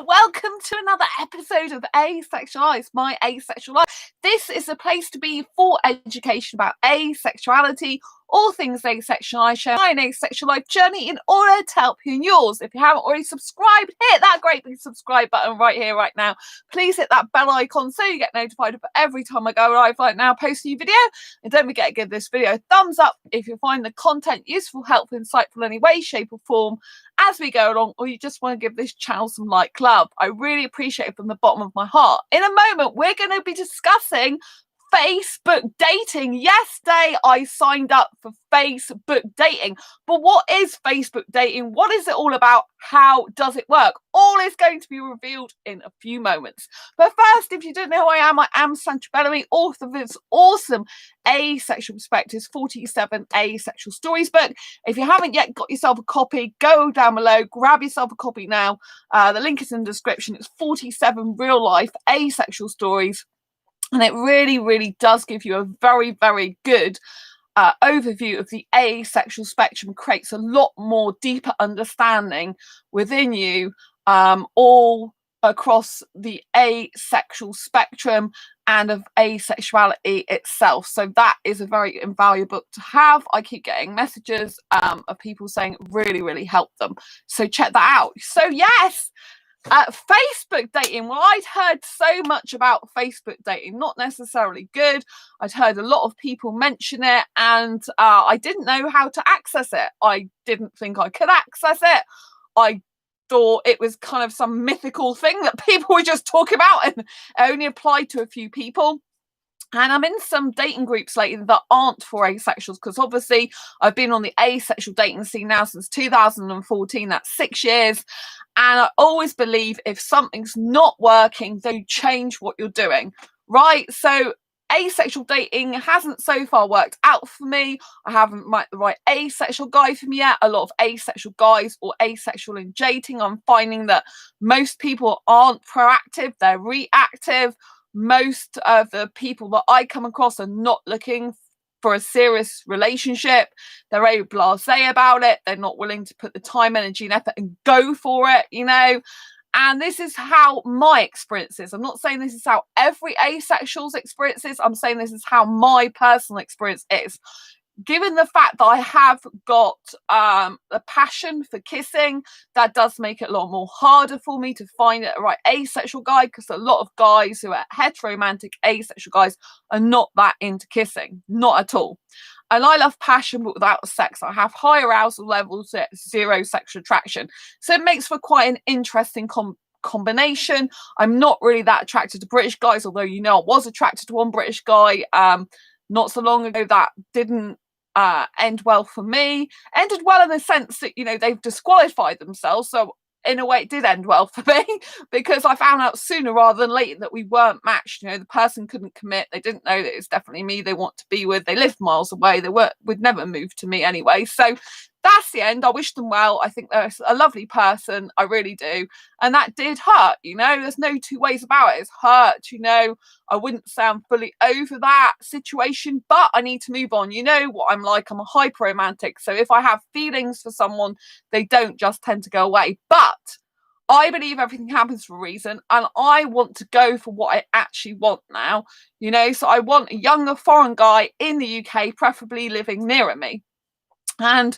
Welcome to another episode of Asexualise, my asexual life. This is a place to be for education about asexuality, all things asexualized, share my asexual life journey in order to help you in yours. If you haven't already subscribed, hit that great big subscribe button right here, right now. Please hit that bell icon so you get notified of every time I go live right now, post a new video. And don't forget to give this video a thumbs up if you find the content useful, helpful, insightful in any way, shape or form as we go along, or you just want to give this channel some like love. I really appreciate it from the bottom of my heart. In a moment, we're going to be discussing Facebook dating. Yesterday, I signed up for Facebook dating. But what is Facebook dating? What is it all about? How does it work? All is going to be revealed in a few moments. But first, if you don't know who I am Sandra Bellamy, author of this awesome Asexual Perspectives 47 Asexual Stories book. If you haven't yet got yourself a copy, go down below, grab yourself a copy now. The link is in the description. It's 47 real life asexual stories. And it really, really does give you a very, very good overview of the asexual spectrum, creates a lot more deeper understanding within you, all across the asexual spectrum and of asexuality itself. So that is a very invaluable book to have. I keep getting messages of people saying it really, really helped them. So check that out. So yes. Facebook dating. Well, I'd heard so much about Facebook dating, not necessarily good. I'd heard a lot of people mention it, and I didn't know how to access it. I didn't think I could access it. I thought it was kind of some mythical thing that people were just talking about and only applied to a few people. And I'm in some dating groups lately that aren't for asexuals, because obviously I've been on the asexual dating scene now since 2014. That's 6 years. And I always believe if something's not working, then you change what you're doing, right? So asexual dating hasn't so far worked out for me. I haven't met the right asexual guy for me yet. A lot of asexual guys or asexual in dating, I'm finding that most people aren't proactive, they're reactive. Most of the people that I come across are not looking for a serious relationship. They're very blasé about it. They're not willing to put the time, energy and effort and go for it, you know. And this is how my experience is. I'm not saying this is how every asexual's experience is. I'm saying this is how my personal experience is. Given the fact that I have got a passion for kissing, that does make it a lot more harder for me to find a right asexual guy, because a lot of guys who are heteromantic asexual guys are not that into kissing, not at all. And I love passion, but without sex. I have high arousal levels at zero sexual attraction. So it makes for quite an interesting combination. I'm not really that attracted to British guys, although, you know, I was attracted to one British guy not so long ago. That didn't end well for me. Ended well in the sense that, you know, they've disqualified themselves. So in a way it did end well for me, because I found out sooner rather than later that we weren't matched. You know, the person couldn't commit. They didn't know that it's definitely me they want to be with. They lived miles away. They would never move to me anyway. So that's the end. I wish them well. I think they're a lovely person. I really do. And that did hurt, you know. There's no two ways about it. It's hurt, you know. I wouldn't say I'm fully over that situation, but I need to move on. You know what I'm like. I'm a hyper romantic. So if I have feelings for someone, they don't just tend to go away. But I believe everything happens for a reason, and I want to go for what I actually want now, you know. So I want a younger foreign guy in the UK, preferably living nearer me. And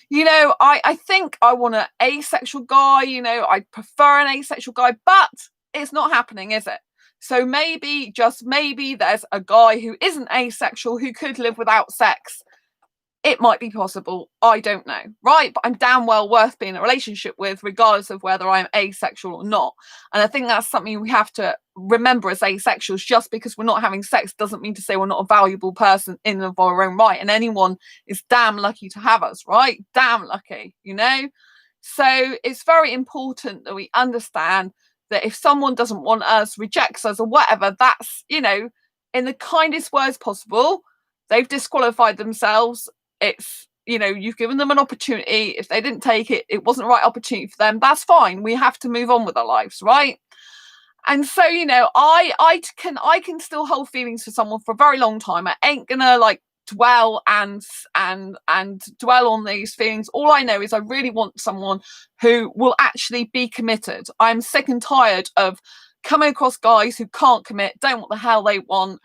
you know, I think I want an asexual guy, you know, I prefer an asexual guy, but it's not happening, is it? So maybe, just maybe, there's a guy who isn't asexual who could live without sex. It might be possible. I don't know, right? But I'm damn well worth being in a relationship with, regardless of whether I'm asexual or not. And I think that's something we have to remember as asexuals. Just because we're not having sex doesn't mean to say we're not a valuable person in and of our own right. And anyone is damn lucky to have us, right? Damn lucky, you know? So it's very important that we understand that if someone doesn't want us, rejects us or whatever, that's, you know, in the kindest words possible, they've disqualified themselves. It's, you know, you've given them an opportunity. If they didn't take it, it wasn't the right opportunity for them. That's fine. We have to move on with our lives, right? And so, you know, I can still hold feelings for someone for a very long time. I ain't gonna like dwell and dwell on these feelings. All I know is I really want someone who will actually be committed. I'm sick and tired of coming across guys who can't commit, don't know what the hell they want,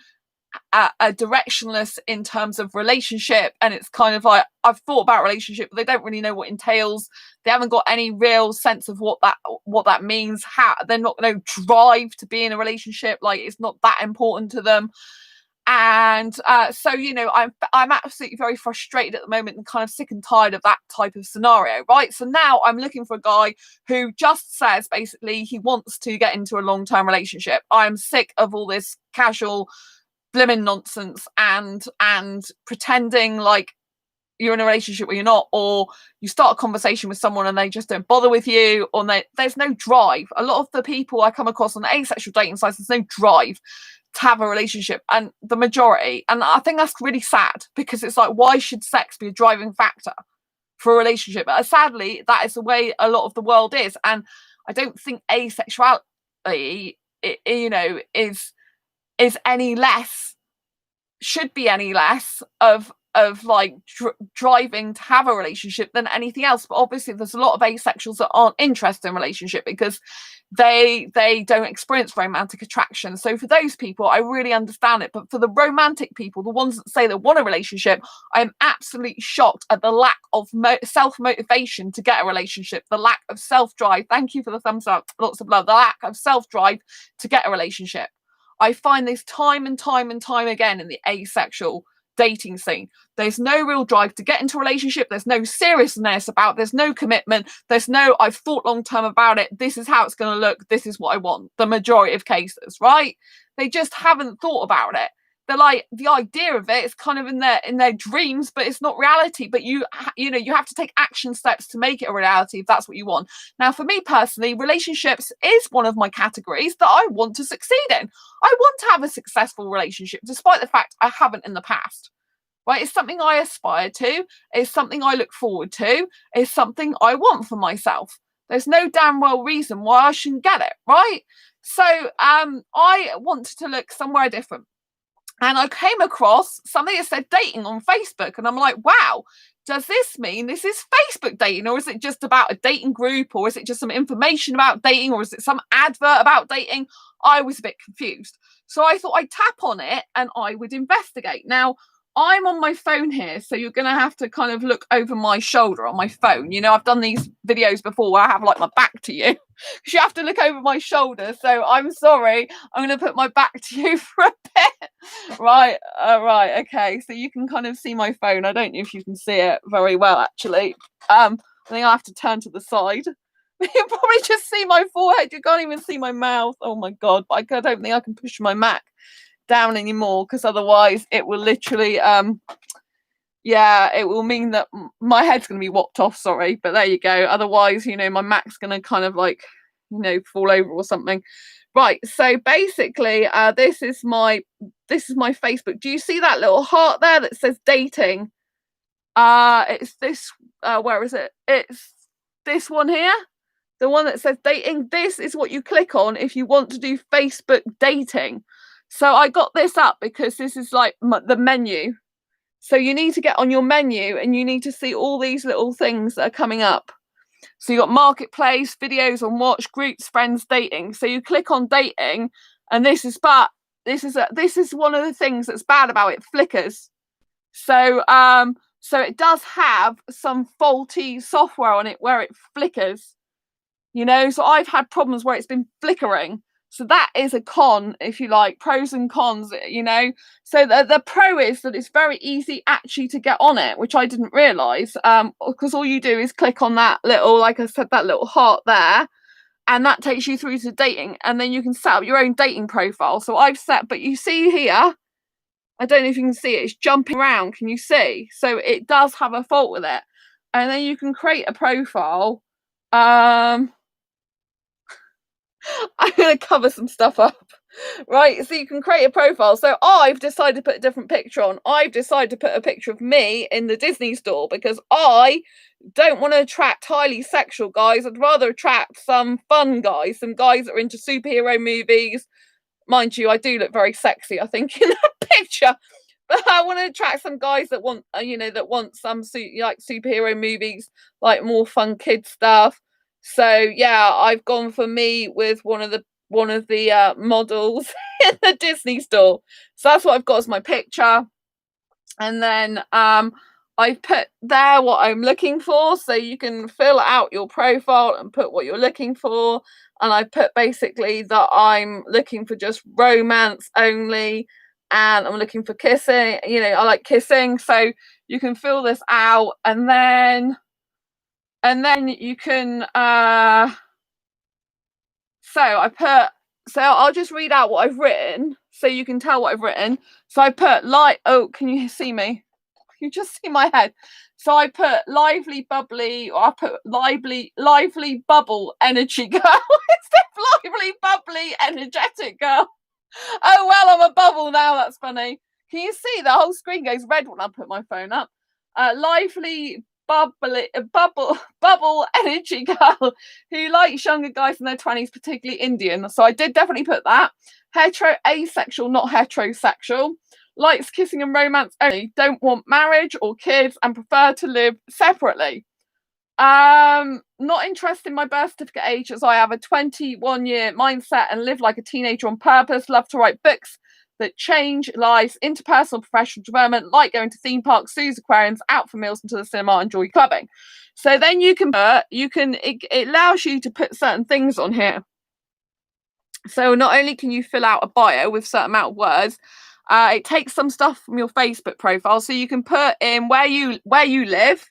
a directionless in terms of relationship. And it's kind of like, I've thought about relationship, but they don't really know what it entails. They haven't got any real sense of what that means. How they're not going to drive to be in a relationship. Like, it's not that important to them. And so, you know, I'm absolutely very frustrated at the moment and kind of sick and tired of that type of scenario, right? So now I'm looking for a guy who just says basically he wants to get into a long-term relationship. I'm sick of all this casual blimmin' nonsense and pretending like you're in a relationship where you're not, or you start a conversation with someone and they just don't bother with you, or there's no drive. A lot of the people I come across on asexual dating sites, there's no drive to have a relationship, and the majority, and I think that's really sad, because it's like, why should sex be a driving factor for a relationship? But sadly, that is the way a lot of the world is, and I don't think asexuality, you know, is any less, should be any less of like driving to have a relationship than anything else. But obviously there's a lot of asexuals that aren't interested in relationship because they don't experience romantic attraction. So for those people, I really understand it. But for the romantic people, the ones that say they want a relationship, I'm absolutely shocked at the lack of self-motivation to get a relationship, the lack of self-drive. Thank you for the thumbs up, lots of love. The lack of self-drive to get a relationship. I find this time and time again in the asexual dating scene. There's no real drive to get into a relationship. There's no seriousness about, there's no commitment. There's no, I've thought long term about it. This is how it's going to look. This is what I want. The majority of cases, right? They just haven't thought about it. They're like, the idea of it is kind of in their dreams, but it's not reality. But you know, you have to take action steps to make it a reality if that's what you want. Now, for me personally, relationships is one of my categories that I want to succeed in. I want to have a successful relationship, despite the fact I haven't in the past. Right? It's something I aspire to. It's something I look forward to. It's something I want for myself. There's no damn well reason why I shouldn't get it, right? So I wanted to look somewhere different. And I came across something that said dating on Facebook. And I'm like, wow, does this mean this is Facebook dating? Or is it just about a dating group? Or is it just some information about dating? Or is it some advert about dating? I was a bit confused. So I thought I'd tap on it and I would investigate. Now, I'm on my phone here, so you're going to have to kind of look over my shoulder on my phone. You know, I've done these videos before where I have like my back to you. You have to look over my shoulder. So I'm sorry. I'm going to put my back to you for a bit. Right. Right. Okay. So you can kind of see my phone. I don't know if you can see it very well, actually. I think I have to turn to the side. You can probably just see my forehead. You can't even see my mouth. Oh my God. But I don't think I can push my Mac down anymore, because otherwise it will literally it will mean that my head's going to be whopped off. Sorry, but there you go. Otherwise, you know, my Mac's going to kind of like, you know, fall over or something. Right, so basically this is my Facebook. Do you see that little heart there that says dating? It's this where is it? It's this one here, the one that says dating. This is what you click on if you want to do Facebook dating. So I got this up because this is like the menu. So you need to get on your menu and you need to see all these little things that are coming up. So you got marketplace, videos on watch, groups, friends, dating. So you click on dating, and this is one of the things that's bad about it. Flickers. So so it does have some faulty software on it where it flickers. You know, so I've had problems where it's been flickering. So that is a con, if you like, pros and cons, you know. So the pro is that it's very easy actually to get on it, which I didn't realise, because all you do is click on that little, like I said, that little heart there, and that takes you through to dating, and then you can set up your own dating profile. So I've set, but you see here, I don't know if you can see it, it's jumping around, can you see? So it does have a fault with it. And then you can create a profile. I'm going to cover some stuff up, right? So you can create a profile. So I've decided to put a different picture on. I've decided to put a picture of me in the Disney store because I don't want to attract highly sexual guys. I'd rather attract some fun guys, some guys that are into superhero movies. Mind you, I do look very sexy, I think, in that picture. I want to attract some guys that want, that want some like superhero movies, like more fun kid stuff. So yeah, I've gone for me with one of the models in the Disney store. So that's what I've got as my picture. And then I've put there what I'm looking for, so you can fill out your profile and put what you're looking for. And I put basically that I'm looking for just romance only, and I'm looking for kissing. I like kissing, so you can fill this out, and then you can so I'll just read out what I've written so you can tell what I've written. So I put can you see me? You just see my head. So I put lively, bubbly, or I put lively bubble energy girl. It's lively, bubbly, energetic girl. Oh well, I'm a bubble now. That's funny. Can you see the whole screen goes red when I put my phone up? Lively, bubble energy girl who likes younger guys in their 20s, particularly Indian. So I did definitely put that. Asexual, not heterosexual. Likes kissing and romance only, don't want marriage or kids, and prefer to live separately. Not interested in my birth certificate age, as I have a 21-year mindset and live like a teenager on purpose. Love to write books that change lives, interpersonal, professional development, like going to theme parks, zoos, aquariums, out for meals, and to the cinema, enjoy clubbing. So then you can it allows you to put certain things on here. So not only can you fill out a bio with a certain amount of words, it takes some stuff from your Facebook profile, so you can put in where you live.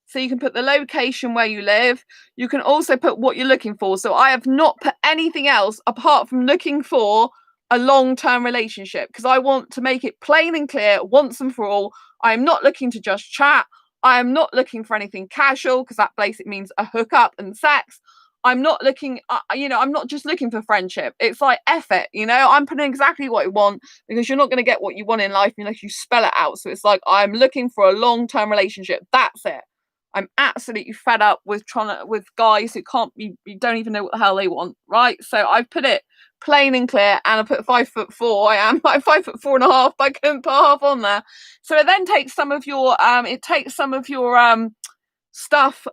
So you can put the location where you live. You can also put what you're looking for. So I have not put anything else apart from looking for a long-term relationship, because I want to make it plain and clear once and for all. I am not looking to just chat. I am not looking for anything casual, because that basically means a hookup and sex. I'm not looking, I'm not just looking for friendship. It's like, F it, I'm putting exactly what I want, because you're not going to get what you want in life unless you spell it out. So it's like, I'm looking for a long-term relationship. That's it. I'm absolutely fed up with with guys who you don't even know what the hell they want, right? So I've put it plain and clear, and I put 5'4". I'm 5'4.5", but I couldn't put half on there. So it then takes some of your stuff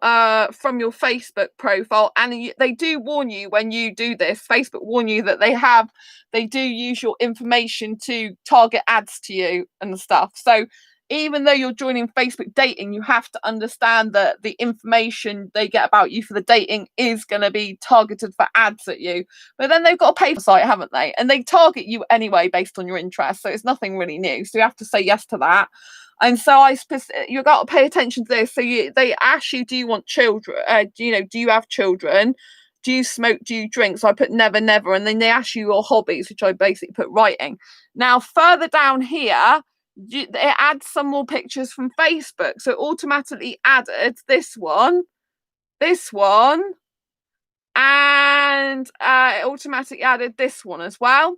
from your Facebook profile, and they do warn you when you do this. Facebook warn you that they do use your information to target ads to you and stuff. So even though you're joining Facebook dating, you have to understand that the information they get about you for the dating is going to be targeted for ads at you. But then they've got a paper site, haven't they? And they target you anyway based on your interests. So it's nothing really new. So you have to say yes to that. And so you've got to pay attention to this. So they ask you, do you want children? Do you have children? Do you smoke? Do you drink? So I put never, never. And then they ask you your hobbies, which I basically put writing. Now, further down here, it adds some more pictures from Facebook. So it automatically added this one, and it automatically added this one as well.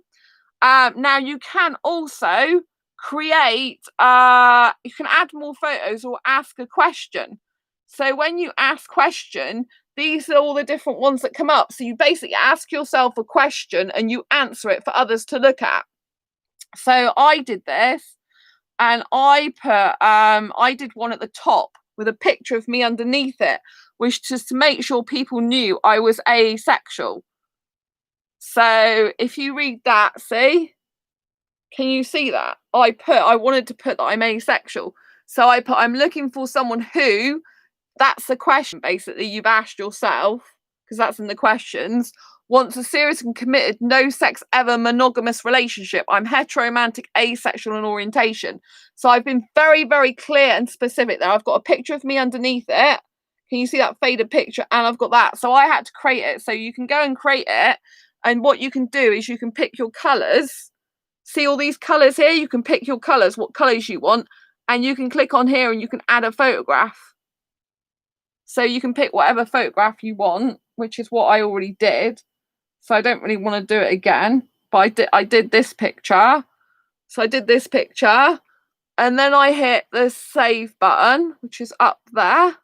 Now you can also create, you can add more photos or ask a question. So when you ask question, these are all the different ones that come up. So you basically ask yourself a question and you answer it for others to look at. So I did this, and I did one at the top with a picture of me underneath it, which was to make sure people knew I was asexual. So if you read that, see, can you see that? I wanted to put that I'm asexual. So I put, I'm looking for someone who, that's the question basically you've asked yourself, because that's in the questions, wants a serious and committed, no sex ever monogamous relationship. I'm heteromantic, asexual in orientation. So I've been very, very clear and specific there. I've got a picture of me underneath it. Can you see that faded picture? And I've got that. So I had to create it. So you can go and create it. And what you can do is you can pick your colours. See all these colours here? You can pick your colours, what colours you want. And you can click on here and you can add a photograph. So you can pick whatever photograph you want, which is what I already did. So I don't really want to do it again. But I did this picture. So I did this picture. And then I hit the save button, which is up there.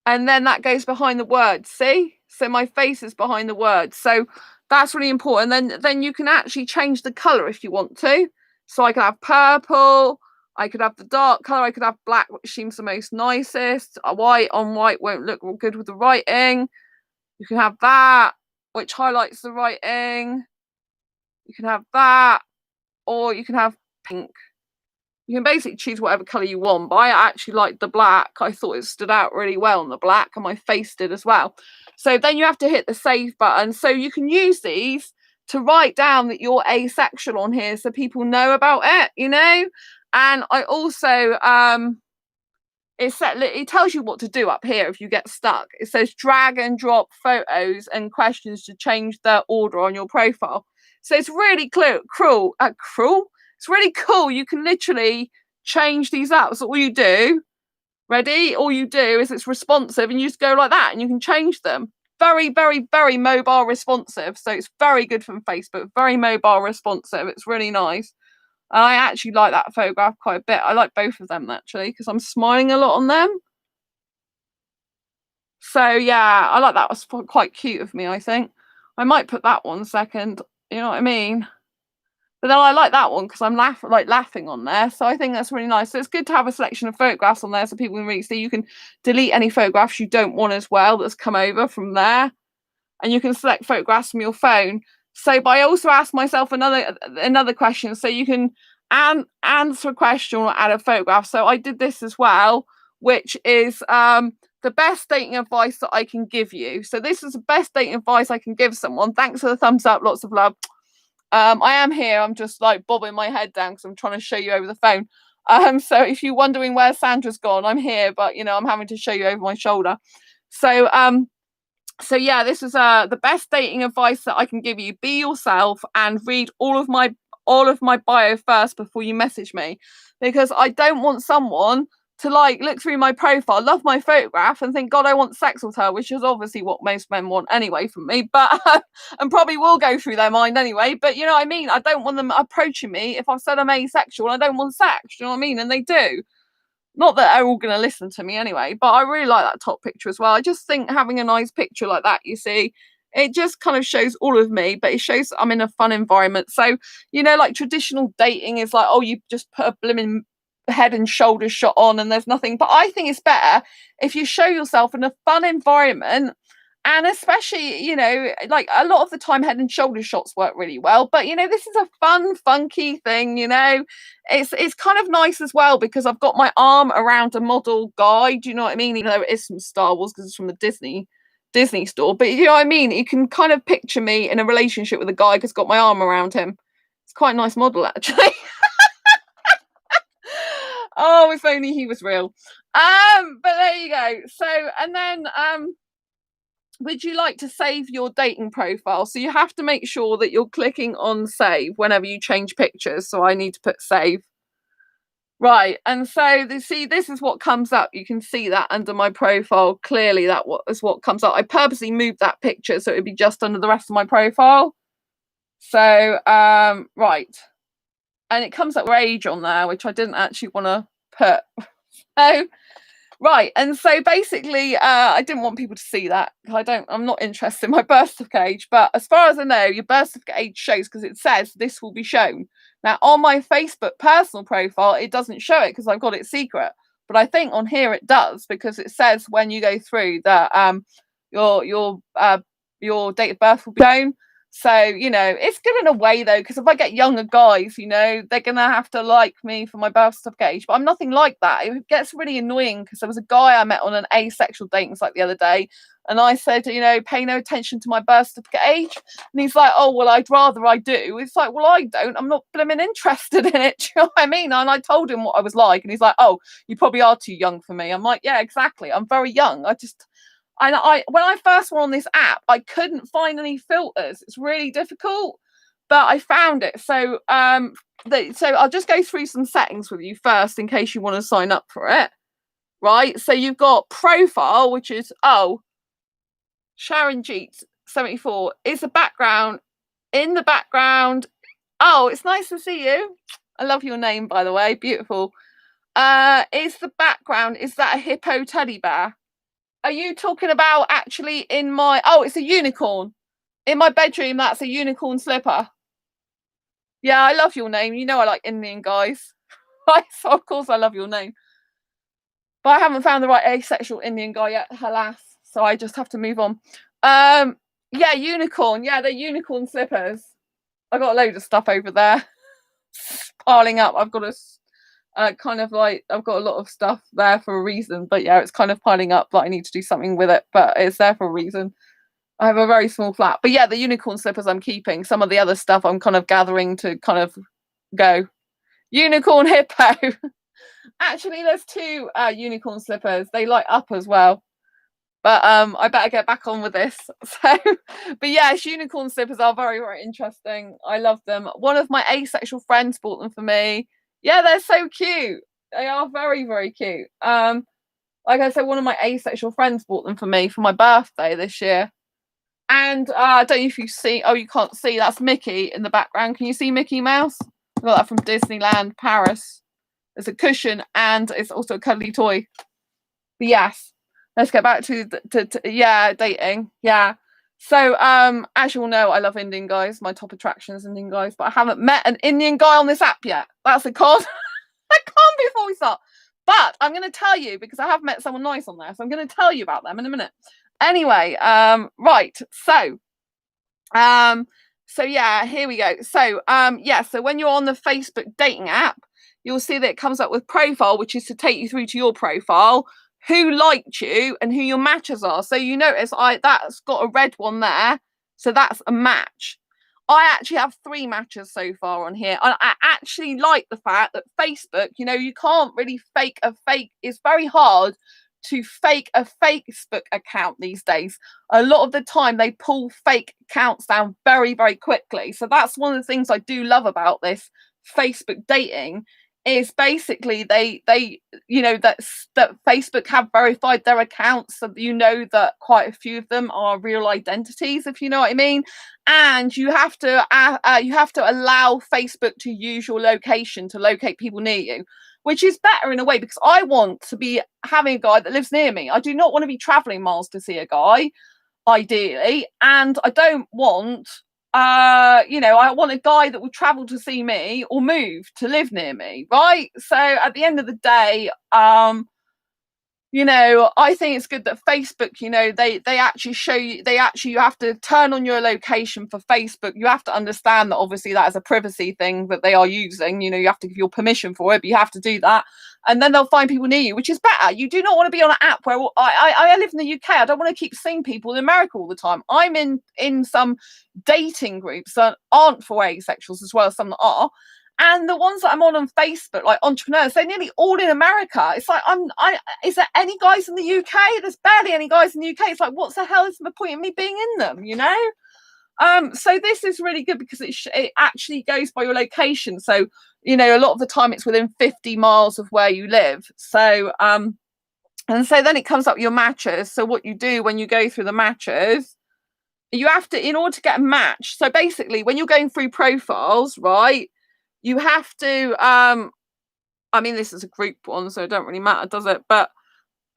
And then that goes behind the words, see? So my face is behind the words. So that's really important. Then you can actually change the colour if you want to. So I could have purple, I could have the dark colour, I could have black, which seems the most nicest. A white on white won't look good with the writing. You can have that, which highlights the writing. You can have that, or you can have pink. You can basically choose whatever colour you want, but I actually liked the black. I thought it stood out really well in the black, and my face did as well. So then you have to hit the save button. So you can use these to write down that you're asexual on here so people know about it, you know? And I also, it tells you what to do up here if you get stuck. It says drag and drop photos and questions to change the order on your profile. So it's really cruel. It's really cool. You can literally change these up. So all you do, ready? All you do is it's responsive and you just go like that and you can change them. Very, very, very mobile responsive. So it's very good from Facebook. Very mobile responsive. It's really nice. And I actually like that photograph quite a bit. I like both of them actually because I'm smiling a lot on them. So yeah, I like that. Was quite cute of me, I think. I might put that one second. You know what I mean? But then I like that one because I'm laughing on there. So I think that's really nice. So it's good to have a selection of photographs on there so people can really see. You can delete any photographs you don't want as well that's come over from there. And you can select photographs from your phone. So, but I also asked myself another question. So you can answer a question or add a photograph. So I did this as well, which is the best dating advice that I can give you. So this is the best dating advice I can give someone. Thanks for the thumbs up. Lots of love. I am here. I'm just like bobbing my head down because I'm trying to show you over the phone. So if you're wondering where Sandra's gone, I'm here, but you know, I'm having to show you over my shoulder. So yeah, this is the best dating advice that I can give you. Be yourself and read all of my bio first before you message me, because I don't want someone to like look through my profile, love my photograph and think, God, I want sex with her, which is obviously what most men want anyway from me, but and probably will go through their mind anyway. But you know what I mean? I don't want them approaching me if I've said I'm asexual and I don't want sex. You know what I mean? And they do. Not that they're all going to listen to me anyway, but I really like that top picture as well. I just think having a nice picture like that, you see, it just kind of shows all of me, but it shows I'm in a fun environment. So, you know, like traditional dating is like, oh, you just put a blimmin' head and shoulders shot on and there's nothing. But I think it's better if you show yourself in a fun environment. And especially, you know, like a lot of the time head and shoulder shots work really well. But, you know, this is a fun, funky thing, you know. It's kind of nice as well because I've got my arm around a model guy. Do you know what I mean? Even though it is from Star Wars because it's from the Disney store. But you know what I mean? You can kind of picture me in a relationship with a guy who's got my arm around him. It's quite a nice model, actually. Oh, if only he was real. But there you go. So, and then would you like to save your dating profile? So you have to make sure that you're clicking on save whenever you change pictures. So I need to put save. Right. And so this is what comes up. You can see that under my profile. Clearly that is what comes up. I purposely moved that picture so it would be just under the rest of my profile. So, right. And it comes up with age on there, which I didn't actually want to put. So, right, and so basically, I didn't want people to see that. I'm not interested in my birth certificate age, but as far as I know, your birth certificate age shows because it says this will be shown. Now, on my Facebook personal profile, it doesn't show it because I've got it secret. But I think on here it does because it says when you go through that your date of birth will be shown. So, you know, it's good in a way, though, because if I get younger guys, you know, they're going to have to like me for my birth certificate age. But I'm nothing like that. It gets really annoying because there was a guy I met on an asexual dating site the other day. And I said, you know, pay no attention to my birth certificate age. And he's like, oh, well, I'd rather I do. It's like, well, I don't. I'm not blooming interested in it. Do you know what I mean? And I told him what I was like. And he's like, oh, you probably are too young for me. I'm like, yeah, exactly. I'm very young. When I first went on this app, I couldn't find any filters. It's really difficult, but I found it. So so I'll just go through some settings with you first in case you want to sign up for it. Right. So you've got profile, which is Sharon Jeets 74 is the background. In the background. Oh, it's nice to see you. I love your name, by the way. Beautiful. Is the background, is that a hippo teddy bear? Are you talking about actually in my... Oh, it's a unicorn. In my bedroom, that's a unicorn slipper. Yeah, I love your name. You know I like Indian guys. Right, so of course I love your name. But I haven't found the right asexual Indian guy yet, alas. So I just have to move on. Yeah, unicorn. Yeah, they're unicorn slippers. I got a load of stuff over there piling up. I've got kind of like, I've got a lot of stuff there for a reason, but yeah, it's kind of piling up that I need to do something with it, but it's there for a reason. I have a very small flat, but yeah, the unicorn slippers I'm keeping. Some of the other stuff I'm kind of gathering to kind of go. Unicorn hippo. Actually, there's two unicorn slippers. They light up as well. But I better get back on with this. So, but yes, unicorn slippers are very, very interesting. I love them. One of my asexual friends bought them for me. Yeah, they're so cute. They are very, very cute. Like I said, one of my asexual friends bought them for me for my birthday this year. And I don't know if you see. Oh, you can't see. That's Mickey in the background. Can you see Mickey Mouse? I got that from Disneyland Paris. It's a cushion and it's also a cuddly toy. But yes, let's get back to yeah, dating. Yeah. So as you all know, I love Indian guys. My top attraction is Indian guys, but I haven't met an Indian guy on this app yet. That's a con. I can't before we start. But I'm going to tell you because I have met someone nice on there, so I'm going to tell you about them in a minute. Anyway, right. So yeah, here we go. So yeah, so when you're on the Facebook dating app, you'll see that it comes up with profile, which is to take you through to your profile, who liked you and who your matches are. So you notice that's got a red one there. So that's a match. I actually have 3 matches so far on here. I actually like the fact that Facebook, you know, you can't really fake a fake. It's very hard to fake a Facebook account these days. A lot of the time they pull fake accounts down very, very quickly. So that's one of the things I do love about this Facebook dating is basically they you know that Facebook have verified their accounts, so you know that quite a few of them are real identities, if you know what I mean. And you have to allow Facebook to use your location to locate people near you, which is better in a way because I want to be having a guy that lives near me. I do not want to be traveling miles to see a guy, ideally, and I don't want you know, I want a guy that will travel to see me or move to live near me, right? So at the end of the day, you know, I think it's good that Facebook, you know, they actually show you, you have to turn on your location for Facebook. You have to understand that obviously that is a privacy thing that they are using. You know, you have to give your permission for it, but you have to do that. And then they'll find people near you, which is better. You do not want to be on an app where I live in the UK. I don't want to keep seeing people in America all the time. I'm in some dating groups that aren't for asexuals as well as some that are. And the ones that I'm on Facebook, like entrepreneurs, they're nearly all in America. It's like, is there any guys in the UK? There's barely any guys in the UK. It's like, what's the hell is the point of me being in them, you know? So this is really good because it actually goes by your location. So, you know, a lot of the time it's within 50 miles of where you live. So, and so then it comes up your matches. So what you do when you go through the matches, you have to, in order to get a match. So basically when you're going through profiles, right, you have to, I mean, this is a group one, so it don't really matter, does it? But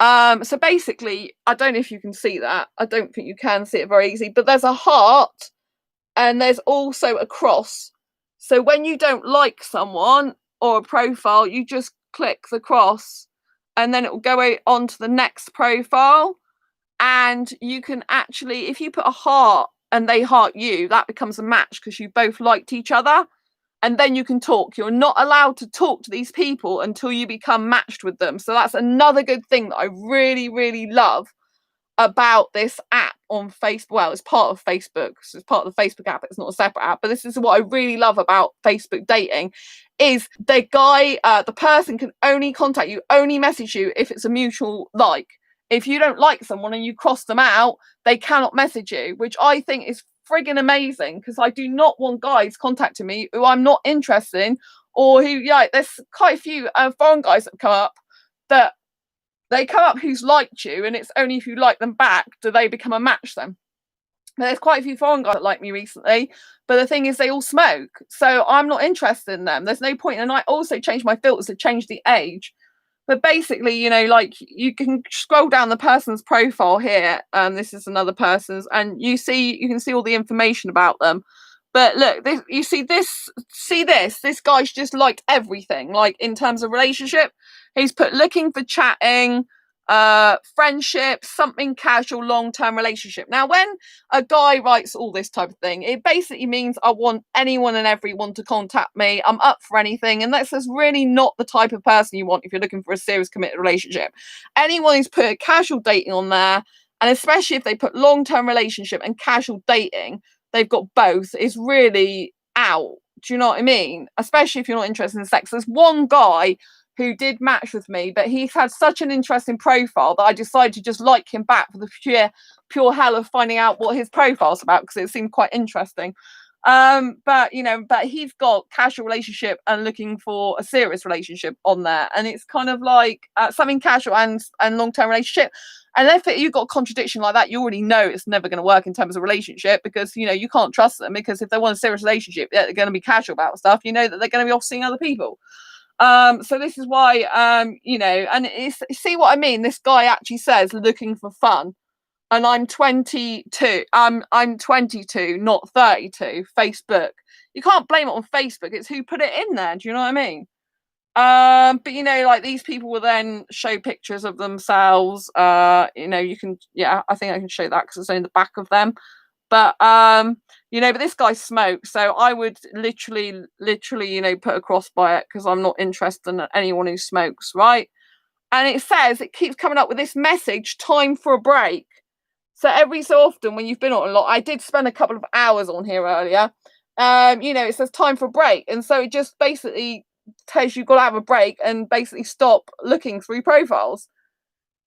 so basically, I don't know if you can see that. I don't think you can see it very easily, but there's a heart and there's also a cross. So when you don't like someone or a profile, you just click the cross and then it will go on to the next profile. And you can actually, if you put a heart and they heart you, that becomes a match because you both liked each other. And then you can talk. You're not allowed to talk to these people until you become matched with them. So that's another good thing that I really, really love about this app on Facebook. Well, it's part of Facebook. So it's part of the Facebook app. It's not a separate app. But this is what I really love about Facebook dating is the guy, the person can only contact you, only message you if it's a mutual like. If you don't like someone and you cross them out, they cannot message you, which I think is friggin' amazing because I do not want guys contacting me who I'm not interested in or who, yeah, there's quite a few foreign guys that come up that they come up who's liked you and it's only if you like them back do they become a match then. But there's quite a few foreign guys that like me recently, but the thing is they all smoke, so I'm not interested in them. There's no point. And I also changed my filters to change the age. But basically, you know, like you can scroll down the person's profile here, and this is another person's, and you can see all the information about them. But look, you see this guy's just liked everything. Like in terms of relationship, he's put looking for chatting, friendship, something casual, long-term relationship. Now, when a guy writes all this type of thing, it basically means I want anyone and everyone to contact me. I'm up for anything, and that's just really not the type of person you want if you're looking for a serious, committed relationship. Anyone who's put casual dating on there, and especially if they put long-term relationship and casual dating, they've got both, is really out. Do you know what I mean? Especially if you're not interested in sex. There's one guy who did match with me, but he's had such an interesting profile that I decided to just like him back for the pure hell of finding out what his profile's about, because it seemed quite interesting. But he's got casual relationship and looking for a serious relationship on there, and it's kind of like something casual and long-term relationship. And if you've got a contradiction like that, you already know it's never going to work in terms of relationship, because you can't trust them, because if they want a serious relationship, they're going to be casual about stuff. You know that they're going to be off seeing other people. So this is why and see what I mean. This guy actually says looking for fun, and I'm 22. I'm 22, not 32. Facebook. You can't blame it on Facebook. It's who put it in there. Do you know what I mean? But like these people will then show pictures of themselves. You can, I think I can show that because it's only the back of them. But but this guy smokes, so I would literally, put a cross by it, because I'm not interested in anyone who smokes, right? And it keeps coming up with this message, time for a break. So every so often when you've been on a lot, I did spend a couple of hours on here earlier. It says time for a break, and so it just basically tells you've got to have a break and basically stop looking through profiles.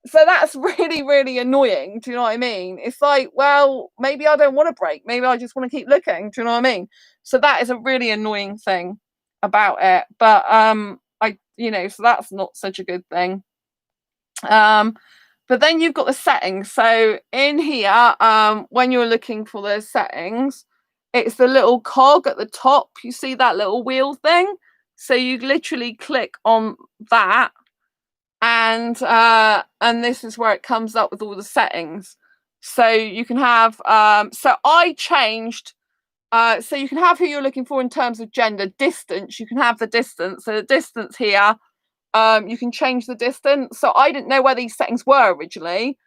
So that's really, really annoying. Do you know what I mean? It's like, well, maybe I don't want a break. Maybe I just want to keep looking. Do you know what I mean? So that is a really annoying thing about it. But so that's not such a good thing. But then you've got the settings. So in here, when you're looking for the settings, it's the little cog at the top. You see that little wheel thing? So you literally click on that, and this is where it comes up with all the settings. So you can have so I changed so you can have who you're looking for in terms of gender. Distance, you can have the distance. So the distance here, you can change the distance. So I didn't know where these settings were originally,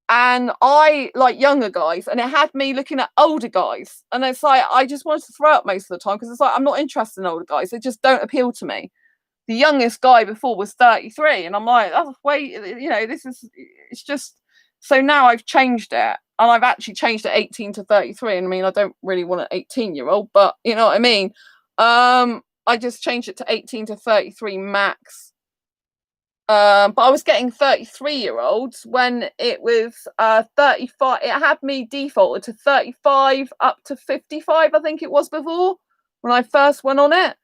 and I like younger guys, and it had me looking at older guys, and it's like I just wanted to throw up most of the time, because it's like I'm not interested in older guys. They just don't appeal to me. The youngest guy before was 33, and I'm like, that's way, it's just. So now I've changed it, and I've actually changed it 18 to 33. And I mean, I don't really want an 18-year-old, but you know what I mean. I just changed it to 18 to 33 max. But I was getting 33-year-olds when it was 35. It had me defaulted to 35 up to 55, I think it was before, when I first went on it.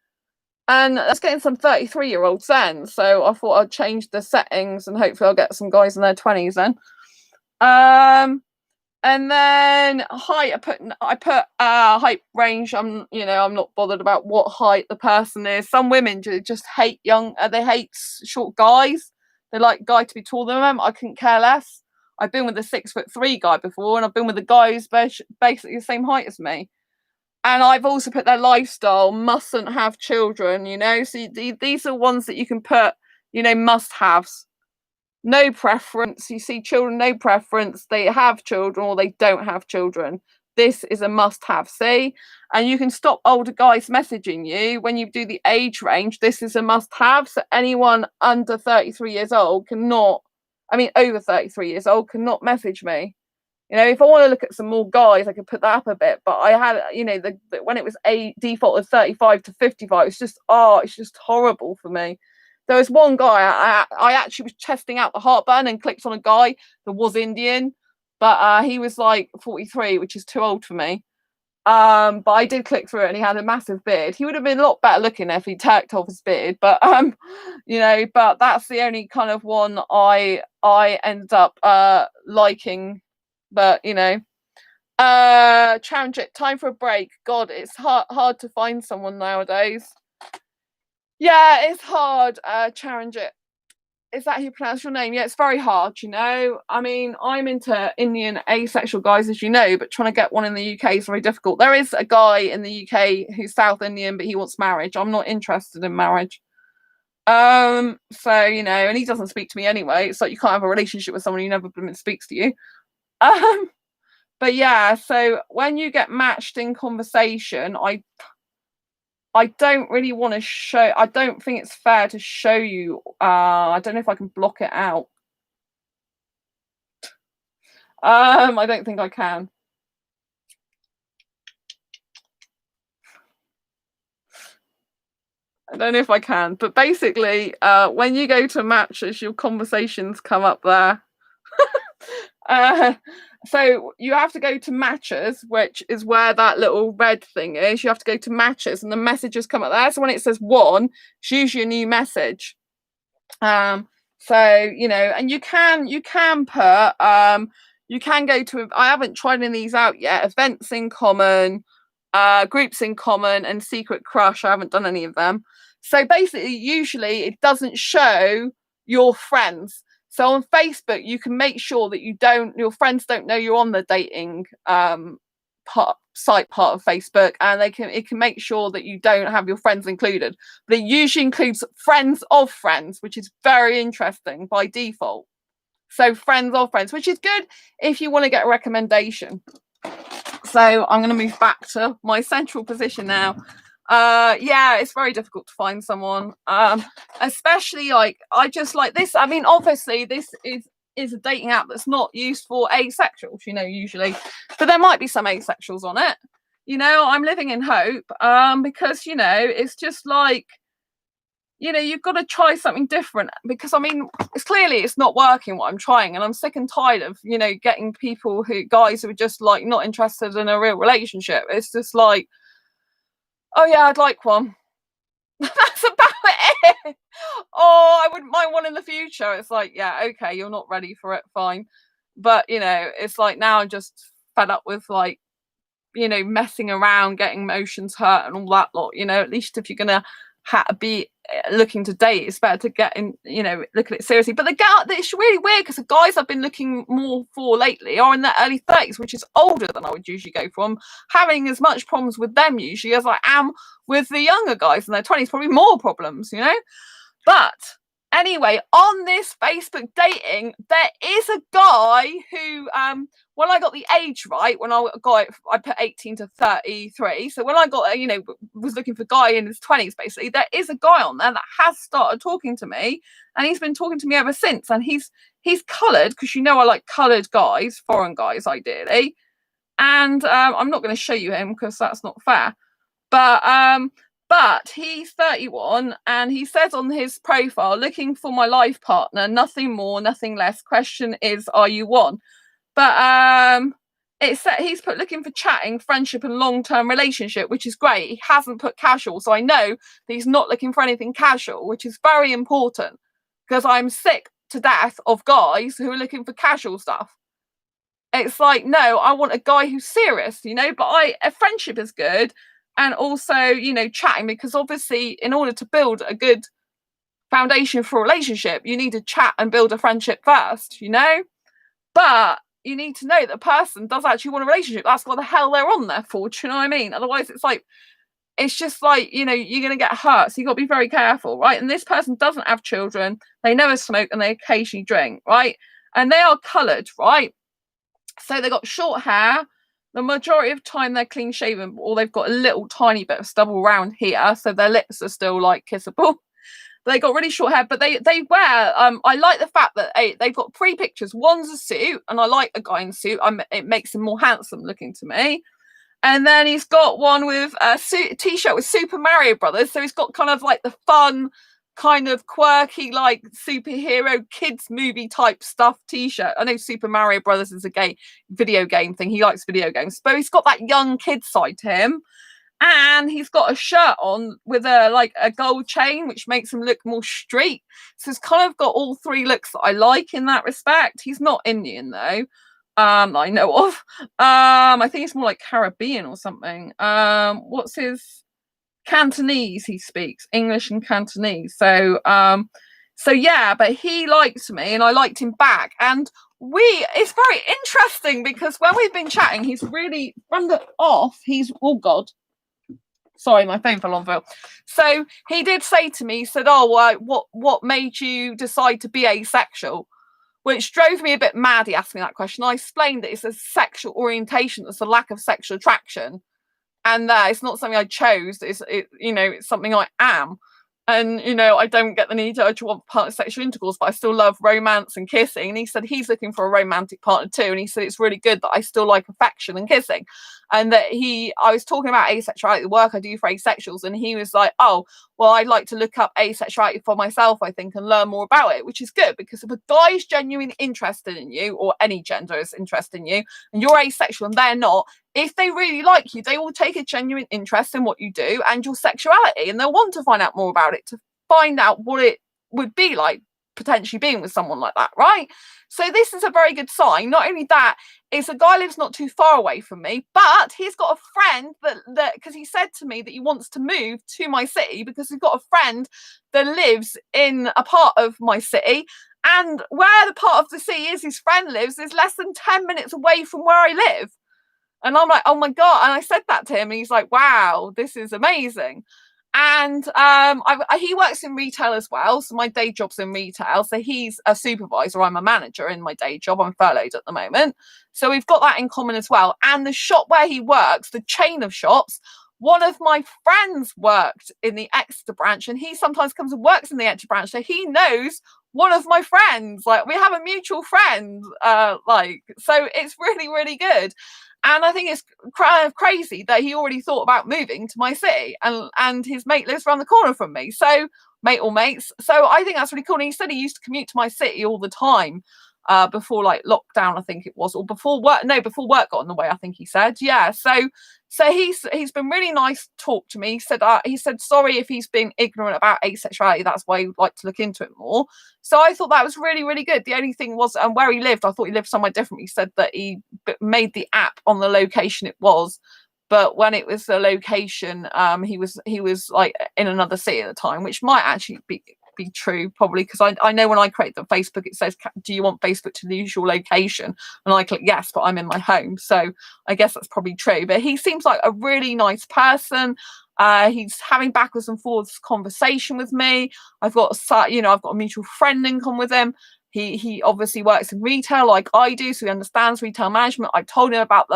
And I was getting some 33-year-olds then, so I thought I'd change the settings, and hopefully I'll get some guys in their 20s then. And then height, I put height range. I'm not bothered about what height the person is. Some women just hate they hate short guys. They like guy to be taller than them. I couldn't care less. I've been with a 6'3" guy before, and I've been with a guy who's basically the same height as me. And I've also put their lifestyle, mustn't have children, So these are ones that you can put, must-haves. No preference. You see children, no preference. They have children or they don't have children. This is a must-have, see? And you can stop older guys messaging you when you do the age range. This is a must-have. So anyone under 33 years old over 33 years old cannot message me. If I want to look at some more guys, I could put that up a bit. But I had, when it was a default of 35 to 55, it's just horrible for me. There was one guy, I actually was testing out the heartburn and clicked on a guy that was Indian, but he was like 43, which is too old for me. But I did click through it, and he had a massive beard. He would have been a lot better looking if he tacked off his beard, but but that's the only kind of one I ended up liking. But challenge it, time for a break. God, it's hard to find someone nowadays. Yeah, it's hard. Challenge it. Is that how you pronounce your name? Yeah, it's very hard, you know. I mean, I'm into Indian asexual guys, as you know, but trying to get one in the UK is very difficult. There is a guy in the UK who's South Indian, but he wants marriage. I'm not interested in marriage. So you know, and he doesn't speak to me anyway. It's like you can't have a relationship with someone who never speaks to you. Um, but yeah, so when you get matched in conversation, I don't really want to show. I don't think it's fair to show you. I don't know if I can block it out. I don't think I can. I don't know if I can, but basically, when you go to matches, your conversations come up there. uh, so you have to go to matches, which is where that little red thing is. You have to go to matches, and the messages come up there. So when it says one, it's usually a new message. So you know, and you can put you can go to, I haven't tried any of these out yet, events in common, groups in common, and secret crush. I haven't done any of them. So basically, usually it doesn't show your friends. So on Facebook, you can make sure that your friends don't know you're on the dating site part of Facebook, and it can make sure that you don't have your friends included. But it usually includes friends of friends, which is very interesting by default. So friends of friends, which is good if you want to get a recommendation. So I'm going to move back to my central position now. Yeah, it's very difficult to find someone, especially like I just like this. I mean, obviously this is a dating app that's not used for asexuals, you know, usually, but there might be some asexuals on it. You know, I'm living in hope, because you know, it's just like, you know, you've got to try something different, because I mean, it's not working what I'm trying, and I'm sick and tired of, you know, getting guys who are just like not interested in a real relationship. It's just like, oh yeah, I'd like one. That's about it. Oh, I wouldn't mind one in the future. It's like, yeah, okay, you're not ready for it, fine. But you know, it's like now I'm just fed up with like, you know, messing around, getting emotions hurt and all that lot. You know, at least if you're gonna be looking to date, it's better to get in, you know, look at it seriously. But it's really weird, because the guys I've been looking more for lately are in their early 30s, which is older than I would usually go for. I'm having as much problems with them usually as I am with the younger guys in their 20s, probably more problems, you know. But anyway, on this Facebook dating, there is a guy who, when I got the age right, when I put 18 to 33. So when I got, you know, was looking for a guy in his 20s, basically, there is a guy on there that has started talking to me, and he's been talking to me ever since. And he's coloured, because you know I like coloured guys, foreign guys, ideally. And I'm not going to show you him because that's not fair. But he's 31, and he says on his profile, looking for my life partner, nothing more, nothing less. Question is, are you one? But he's put looking for chatting, friendship, and long-term relationship, which is great. He hasn't put casual, so I know that he's not looking for anything casual, which is very important, because I'm sick to death of guys who are looking for casual stuff. It's like, no, I want a guy who's serious, you know, but a friendship is good. And also, you know, chatting, because obviously in order to build a good foundation for a relationship, you need to chat and build a friendship first, you know. But you need to know that the person does actually want a relationship. That's what the hell they're on there for. Do you know what I mean? Otherwise, it's like, it's just like, you know, you're going to get hurt. So you've got to be very careful, right? And this person doesn't have children. They never smoke, and they occasionally drink, right? And they are coloured, right? So they got short hair. The majority of time they're clean shaven, or they've got a little tiny bit of stubble around here, so their lips are still like kissable. They got really short hair, but they wear. I like the fact that they've got 3 pictures. One's a suit, and I like a guy in a suit. It makes him more handsome looking to me. And then he's got one with a t-shirt with Super Mario Brothers. So he's got kind of like the fun, kind of quirky, like superhero kids movie type stuff t-shirt. I know Super Mario Brothers is a video game thing. He likes video games, but he's got that young kid side to him. And he's got a shirt on with a gold chain, which makes him look more street. So it's kind of got all 3 looks that I like in that respect. He's not Indian though, I know of. I think it's more like Caribbean or something. What's his Cantonese? He speaks English and Cantonese. So So yeah, but he liked me and I liked him back. And it's very interesting because when we've been chatting, he's really run it off. Oh God. Sorry, my phone fell on fire. So he did say to me, he said, "Oh, what made you decide to be asexual?" Which drove me a bit mad. He asked me that question. I explained that it's a sexual orientation, that's a lack of sexual attraction, and that it's not something I chose. It's something I am. And I don't get the need to want part of sexual intercourse, but I still love romance and kissing. And he said he's looking for a romantic partner too. And he said it's really good that I still like affection and kissing. And that I was talking about asexuality, the work I do for asexuals, and he was like, "Oh, well, I'd like to look up asexuality for myself, I think, and learn more about it," which is good, because if a guy is genuinely interested in you, or any gender is interested in you, and you're asexual and they're not, if they really like you, they will take a genuine interest in what you do and your sexuality, and they'll want to find out more about it, to find out what it would be like potentially being with someone like that, right? So this is a very good sign. Not only that, it's a guy lives not too far away from me, but he's got a friend that because he said to me that he wants to move to my city because he's got a friend that lives in a part of my city, and where the part of the city is his friend lives is less than 10 minutes away from where I live. And I'm like, oh my God. And I said that to him and he's like, wow, this is amazing. And he works in retail as well. So my day job's in retail. So he's a supervisor. I'm a manager in my day job. I'm furloughed at the moment. So we've got that in common as well. And the shop where he works, the chain of shops, one of my friends worked in the Exeter branch, and he sometimes comes and works in the Exeter branch. So he knows one of my friends. Like, we have a mutual friend. So it's really, really good. And I think it's kind of crazy that he already thought about moving to my city, and his mate lives around the corner from me. So, mate or mates. So I think that's really cool. And he said he used to commute to my city all the time before like lockdown, I think it was, or before work. No, before work got in the way, I think he said. Yeah. So he's been really nice to talk to me. He said sorry if he's been ignorant about asexuality. That's why he'd like to look into it more. So I thought that was really, really good. The only thing was, and where he lived, I thought he lived somewhere different. He said that he made the app on the location it was, but when it was the location, he was like in another city at the time, which might actually be true, probably, because I know when I create the Facebook, it says, do you want Facebook to use your location? And I click yes, but I'm in my home. So I guess that's probably true. But he seems like a really nice person. He's having backwards and forwards conversation with me. I've got a mutual friend in common with him. He obviously works in retail like I do, so he understands retail management. I told him about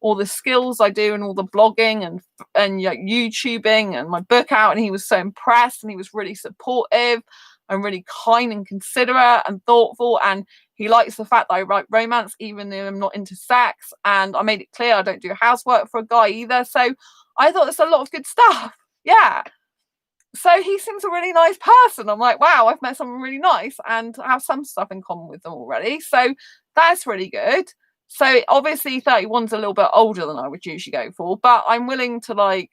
all the skills I do and all the blogging and YouTubing and my book out, and he was so impressed, and he was really supportive and really kind and considerate and thoughtful, and he likes the fact that I write romance even though I'm not into sex, and I made it clear I don't do housework for a guy either. So I thought there's a lot of good stuff. Yeah. So he seems a really nice person. I'm like, wow, I've met someone really nice and have some stuff in common with them already. So that's really good. So obviously 31's a little bit older than I would usually go for, but I'm willing to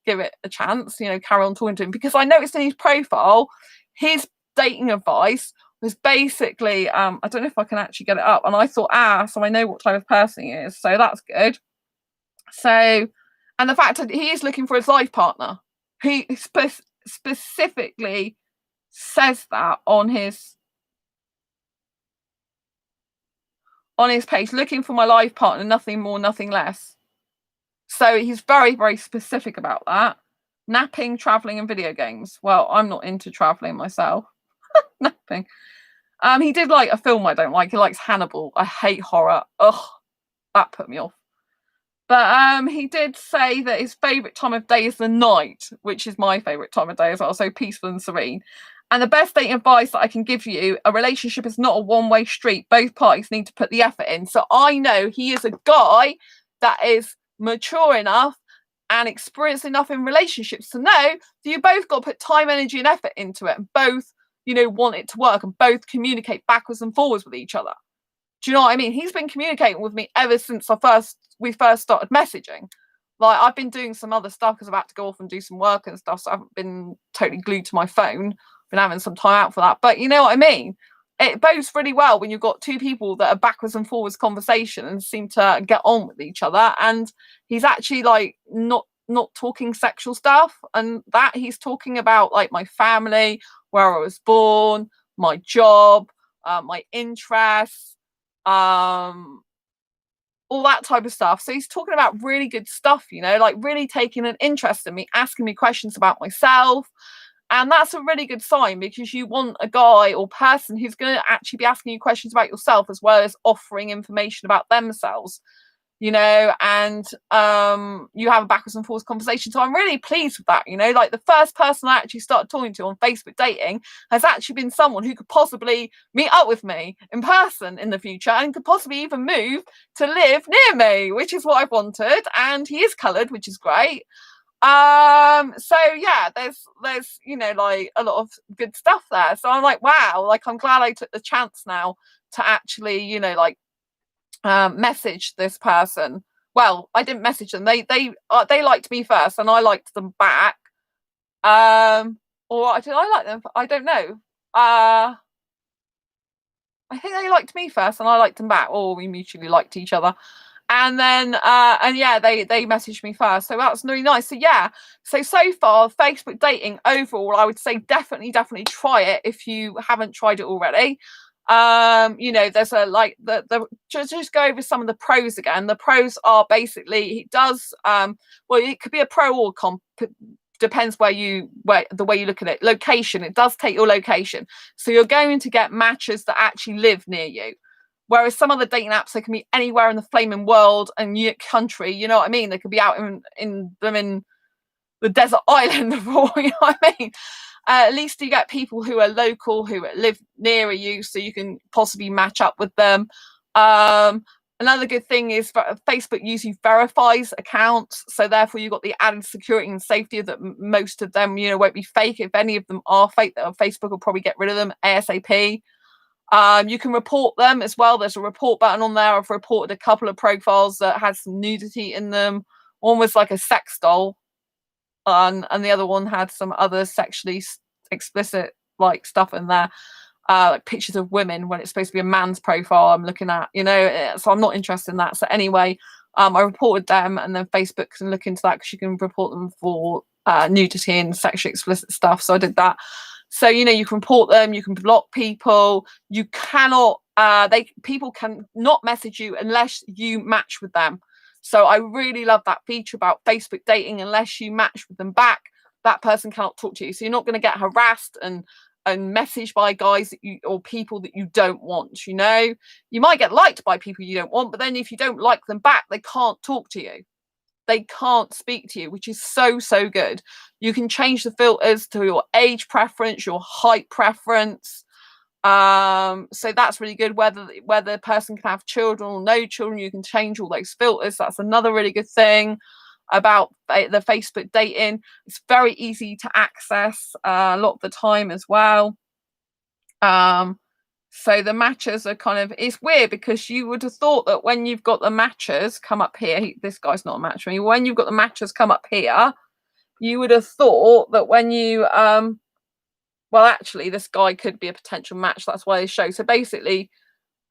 give it a chance, carry on talking to him, because I noticed in his profile, his dating advice was basically, I don't know if I can actually get it up. And I thought, so I know what type of person he is. So that's good. So, and the fact that he is looking for his life partner. He specifically says that on his page, looking for my life partner, nothing more, nothing less. So he's very, very specific about that. Napping, traveling, and video games. Well, I'm not into traveling myself. Napping. He did like a film I don't like. He likes Hannibal. I hate horror. Ugh, that put me off. But he did say that his favourite time of day is the night, which is my favourite time of day as well, so peaceful and serene. And the best dating advice that I can give you, a relationship is not a one-way street. Both parties need to put the effort in. So I know he is a guy that is mature enough and experienced enough in relationships to know that you both got to put time, energy, and effort into it, and both, want it to work, and both communicate backwards and forwards with each other. Do you know what I mean? He's been communicating with me ever since we first started messaging. Like, I've been doing some other stuff because I'm about to go off and do some work and stuff, so I haven't been totally glued to my phone. I've been having some time out for that. But you know what I mean? It bodes really well when you've got two people that are backwards and forwards conversation and seem to get on with each other. And he's actually not talking sexual stuff, and that he's talking about like my family, where I was born, my job, my interests, all that type of stuff. So he's talking about really good stuff, you know, like really taking an interest in me, asking me questions about myself. And that's a really good sign, because you want a guy or person who's going to actually be asking you questions about yourself as well as offering information about themselves, you know, and you have a backwards and forwards conversation. So I'm really pleased with that, you know, like the first person I actually started talking to on Facebook dating has actually been someone who could possibly meet up with me in person in the future and could possibly even move to live near me, which is what I've wanted. And he is coloured, which is great. So yeah, there's you know, like a lot of good stuff there. So I'm like, wow, like I'm glad I took the chance now to actually, you know, like message this person. Well, I didn't message them. They liked me first, and I liked them back. Or did I like them? I don't know. I think they liked me first, and I liked them back, or we mutually liked each other. And then and yeah, they messaged me first, so that's really nice. So yeah, so far Facebook dating overall, I would say definitely try it if you haven't tried it already. You know, there's a like the just go over some of the pros again. The pros are basically it does well, it could be a pro or con, depends where the way you look at it. Location, it does take your location, so you're going to get matches that actually live near you. Whereas some other dating apps, they can be anywhere in the flaming world and country, you know what I mean? They could be out in the desert island, you know what I mean? At least you get people who are local, who live nearer you, so you can possibly match up with them. Another good thing is Facebook usually verifies accounts, so therefore you've got the added security and safety that most of them, you know, won't be fake. If any of them are fake, Facebook will probably get rid of them ASAP. You can report them as well. There's a report button on there. I've reported a couple of profiles that had some nudity in them. One was like a sex doll, and the other one had some other sexually explicit like stuff in there, like pictures of women when it's supposed to be a man's profile I'm looking at, you know. So I'm not interested in that. So anyway, I reported them, and then Facebook can look into that because you can report them for nudity and sexually explicit stuff. So I did that. So, you know, you can report them, you can block people, you cannot, people can not message you unless you match with them. So I really love that feature about Facebook dating. Unless you match with them back, that person cannot talk to you. So you're not going to get harassed and messaged by guys that you, or people that you don't want, you know. You might get liked by people you don't want, but then if you don't like them back, they can't talk to you. They can't speak to you, which is so good. You can change the filters to your age preference, your height preference. So that's really good. Whether the person can have children or no children, you can change all those filters. That's another really good thing about the Facebook dating. It's very easy to access a lot of the time as well. So the matches are kind of, it's weird because you would have thought that when you've got the matches come up here, this guy's not a match for me. When you've got the matches come up here, you would have thought that when you, well, actually, this guy could be a potential match. That's why they show. So basically,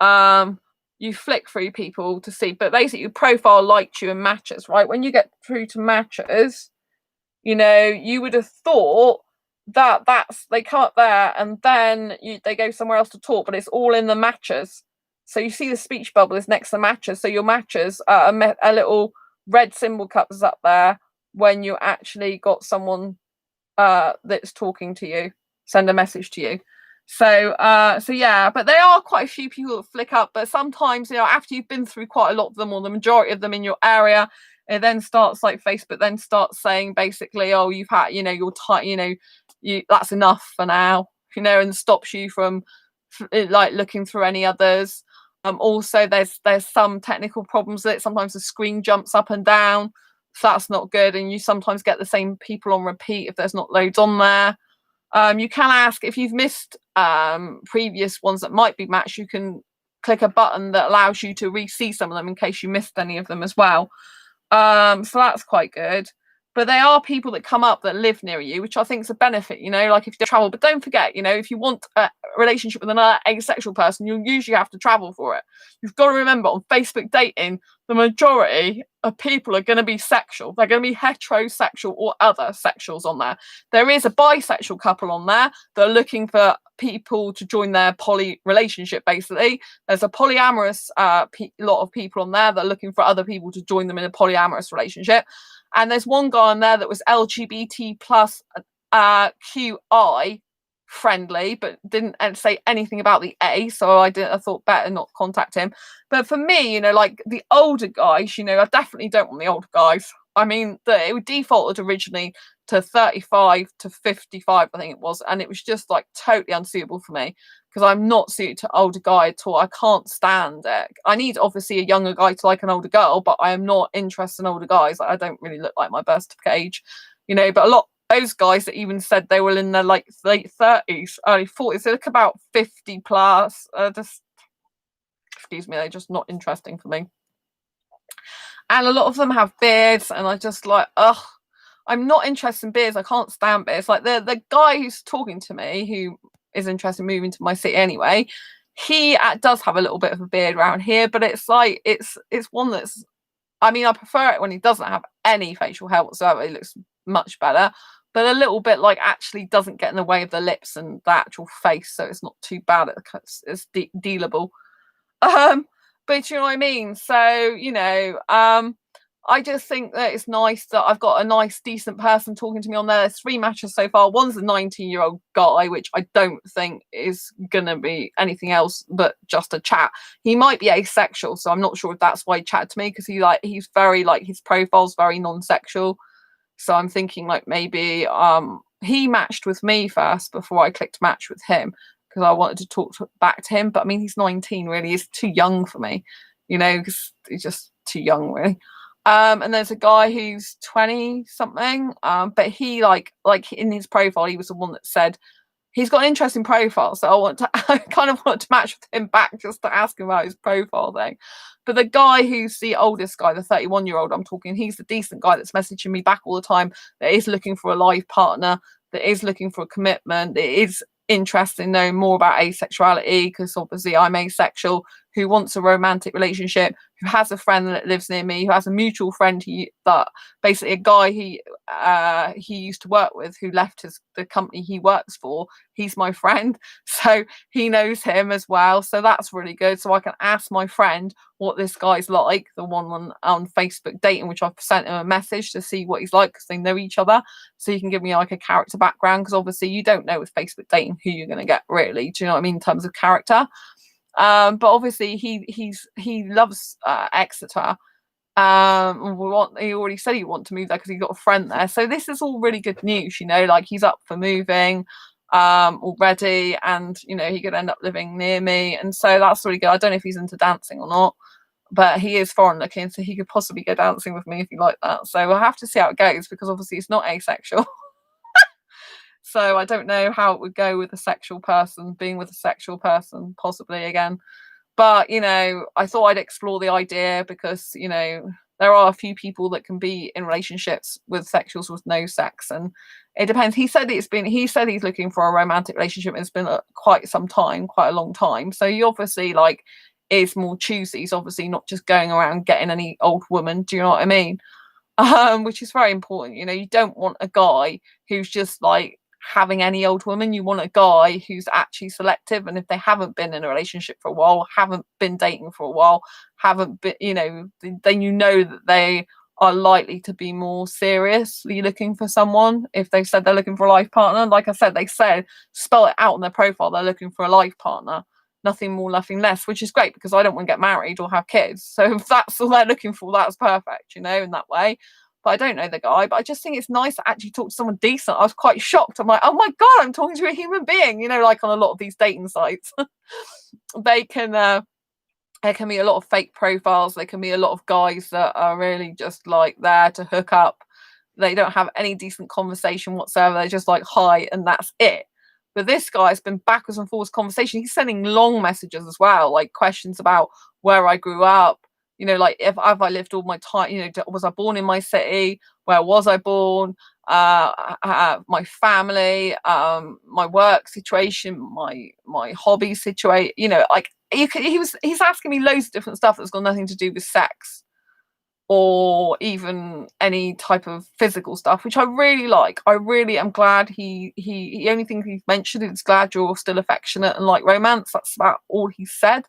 you flick through people to see, but basically your profile liked you in matches, right? When you get through to matches, you know, you would have thought that's they come up there and then they go somewhere else to talk, but it's all in the matches. So you see the speech bubble is next to matches. So your matches are a little red symbol comes up there when you actually got someone that's talking to you, send a message to you. So yeah, but there are quite a few people that flick up, but sometimes, you know, after you've been through quite a lot of them or the majority of them in your area, it then starts, like Facebook then starts saying basically, oh, you've had, you know, you're tight, you know, that's enough for now, you know, and stops you from like looking through any others. Also there's some technical problems that sometimes the screen jumps up and down, so that's not good, and you sometimes get the same people on repeat if there's not loads on there. You can ask if you've missed previous ones that might be matched. You can click a button that allows you to re-see some of them in case you missed any of them as well. So that's quite good. but they are people that come up that live near you, which I think is a benefit, you know, like if you travel. But don't forget, you know, if you want a relationship with another asexual person, you'll usually have to travel for it. You've got to remember, on Facebook dating, the majority of people are going to be sexual. They're going to be heterosexual or other sexuals on there. There is a bisexual couple on there that are looking for people to join their poly relationship, basically. There's a polyamorous lot of people on there that are looking for other people to join them in a polyamorous relationship. And there's one guy on there that was LGBT plus QI friendly, but didn't say anything about the A, so I thought better not contact him. But for me, you know, like the older guys, you know, I definitely don't want the older guys. I mean, it defaulted originally to 35 to 55, I think it was, and it was just like totally unsuitable for me, because I'm not suited to older guy at all. I can't stand it. I need obviously a younger guy to like an older girl, but I am not interested in older guys. Like, I don't really look like my birth certificate age, you know. But a lot those guys that even said they were in their like late 30s, early 40s, they look about 50 plus. Just excuse me, they're just not interesting for me. And a lot of them have beards, and I just like, ugh. I'm not interested in beards. I can't stand beards. Like the guy who's talking to me, who is interested in moving to my city anyway, he does have a little bit of a beard around here, but it's like it's one that's, I mean, I prefer it when he doesn't have any facial hair whatsoever. It looks much better, but a little bit like actually doesn't get in the way of the lips and the actual face, so it's not too bad. It's dealable. But you know what I mean? So, you know, I just think that it's nice that I've got a nice, decent person talking to me on there. There's 3 matches so far. One's a 19-year-old guy, which I don't think is going to be anything else but just a chat. He might be asexual, so I'm not sure if that's why he chatted to me, because he's very, like, his profile's very non-sexual. So I'm thinking, like, maybe he matched with me first before I clicked match with him, because I wanted to talk back to him. But I mean, he's 19, really. He's too young for me, you know, because he's just too young, really. And there's a guy who's 20 something, but he like in his profile, he was the one that said he's got an interesting profile, so I kind of want to match with him back just to ask him about his profile thing. But the guy who's the oldest guy, the 31-year-old I'm talking, he's the decent guy that's messaging me back all the time, that is looking for a life partner, that is looking for a commitment, that is interested in knowing more about asexuality, because obviously I'm asexual, who wants a romantic relationship, who has a friend that lives near me, who has a mutual friend that basically a guy he used to work with, who left the company he works for. He's my friend, so he knows him as well, so that's really good. So I can ask my friend what this guy's like, the one on Facebook dating, which I've sent him a message to see what he's like, because they know each other, so he can give me like a character background, because obviously you don't know with Facebook dating who you're going to get, really. Do you know what I mean, in terms of character? But obviously he loves Exeter. He already said he wants to move there because he's got a friend there. So this is all really good news, you know, like he's up for moving already, and you know, he could end up living near me, and so that's really good. I don't know if he's into dancing or not, but he is foreign looking, so he could possibly go dancing with me if he liked that. So we'll have to see how it goes, because obviously it's not asexual. So I don't know how it would go with a sexual person, being with a sexual person, possibly again. But, you know, I thought I'd explore the idea, because, you know, there are a few people that can be in relationships with sexuals with no sex. And it depends. He said he's looking for a romantic relationship. It's been quite some time, quite a long time. So he obviously like is more choosy. He's obviously not just going around getting any old woman. Do you know what I mean? Which is very important. You know, you don't want a guy who's just like having any old woman. You want a guy who's actually selective, and if they haven't been in a relationship for a while, haven't been dating for a while, haven't been, you know, then you know that they are likely to be more seriously looking for someone. If they said they're looking for a life partner, like I said, they said, spell it out on their profile, they're looking for a life partner, nothing more, nothing less, which is great, because I don't want to get married or have kids. So if that's all they're looking for, that's perfect, you know, in that way. But I don't know the guy, but I just think it's nice to actually talk to someone decent. I was quite shocked. I'm like, oh my God, I'm talking to a human being, you know, like on a lot of these dating sites. There can be a lot of fake profiles. There can be a lot of guys that are really just like there to hook up. They don't have any decent conversation whatsoever. They're just like, hi, and that's it. But this guy's been backwards and forwards conversation. He's sending long messages as well, like questions about where I grew up, You know, like, if have I lived all my time, you know, was I born in my city? Where was I born? My family, my work situation, my hobby situation, you know, like, he's asking me loads of different stuff that's got nothing to do with sex or even any type of physical stuff, which I really like. I really am glad the only thing he mentioned is glad you're still affectionate and like romance. That's about all he said.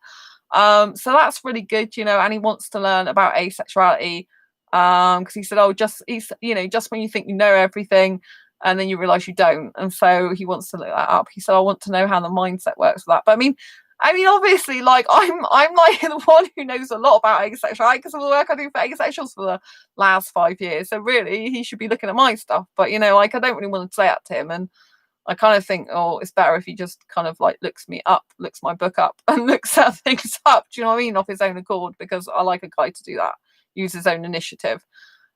So that's really good, you know, and he wants to learn about asexuality. Because he said, he's, you know, just when you think you know everything and then you realize you don't. And so he wants to look that up. He said, I want to know how the mindset works for that. But I mean, obviously, like, I'm like the one who knows a lot about asexuality because of the work I do for asexuals for the last 5 years. So really, he should be looking at my stuff. But, you know, like, I don't really want to say that to him. And I kind of think, oh, it's better if he just kind of like looks my book up and looks at things up. Do you know what I mean? Off his own accord, because I like a guy to do that, use his own initiative.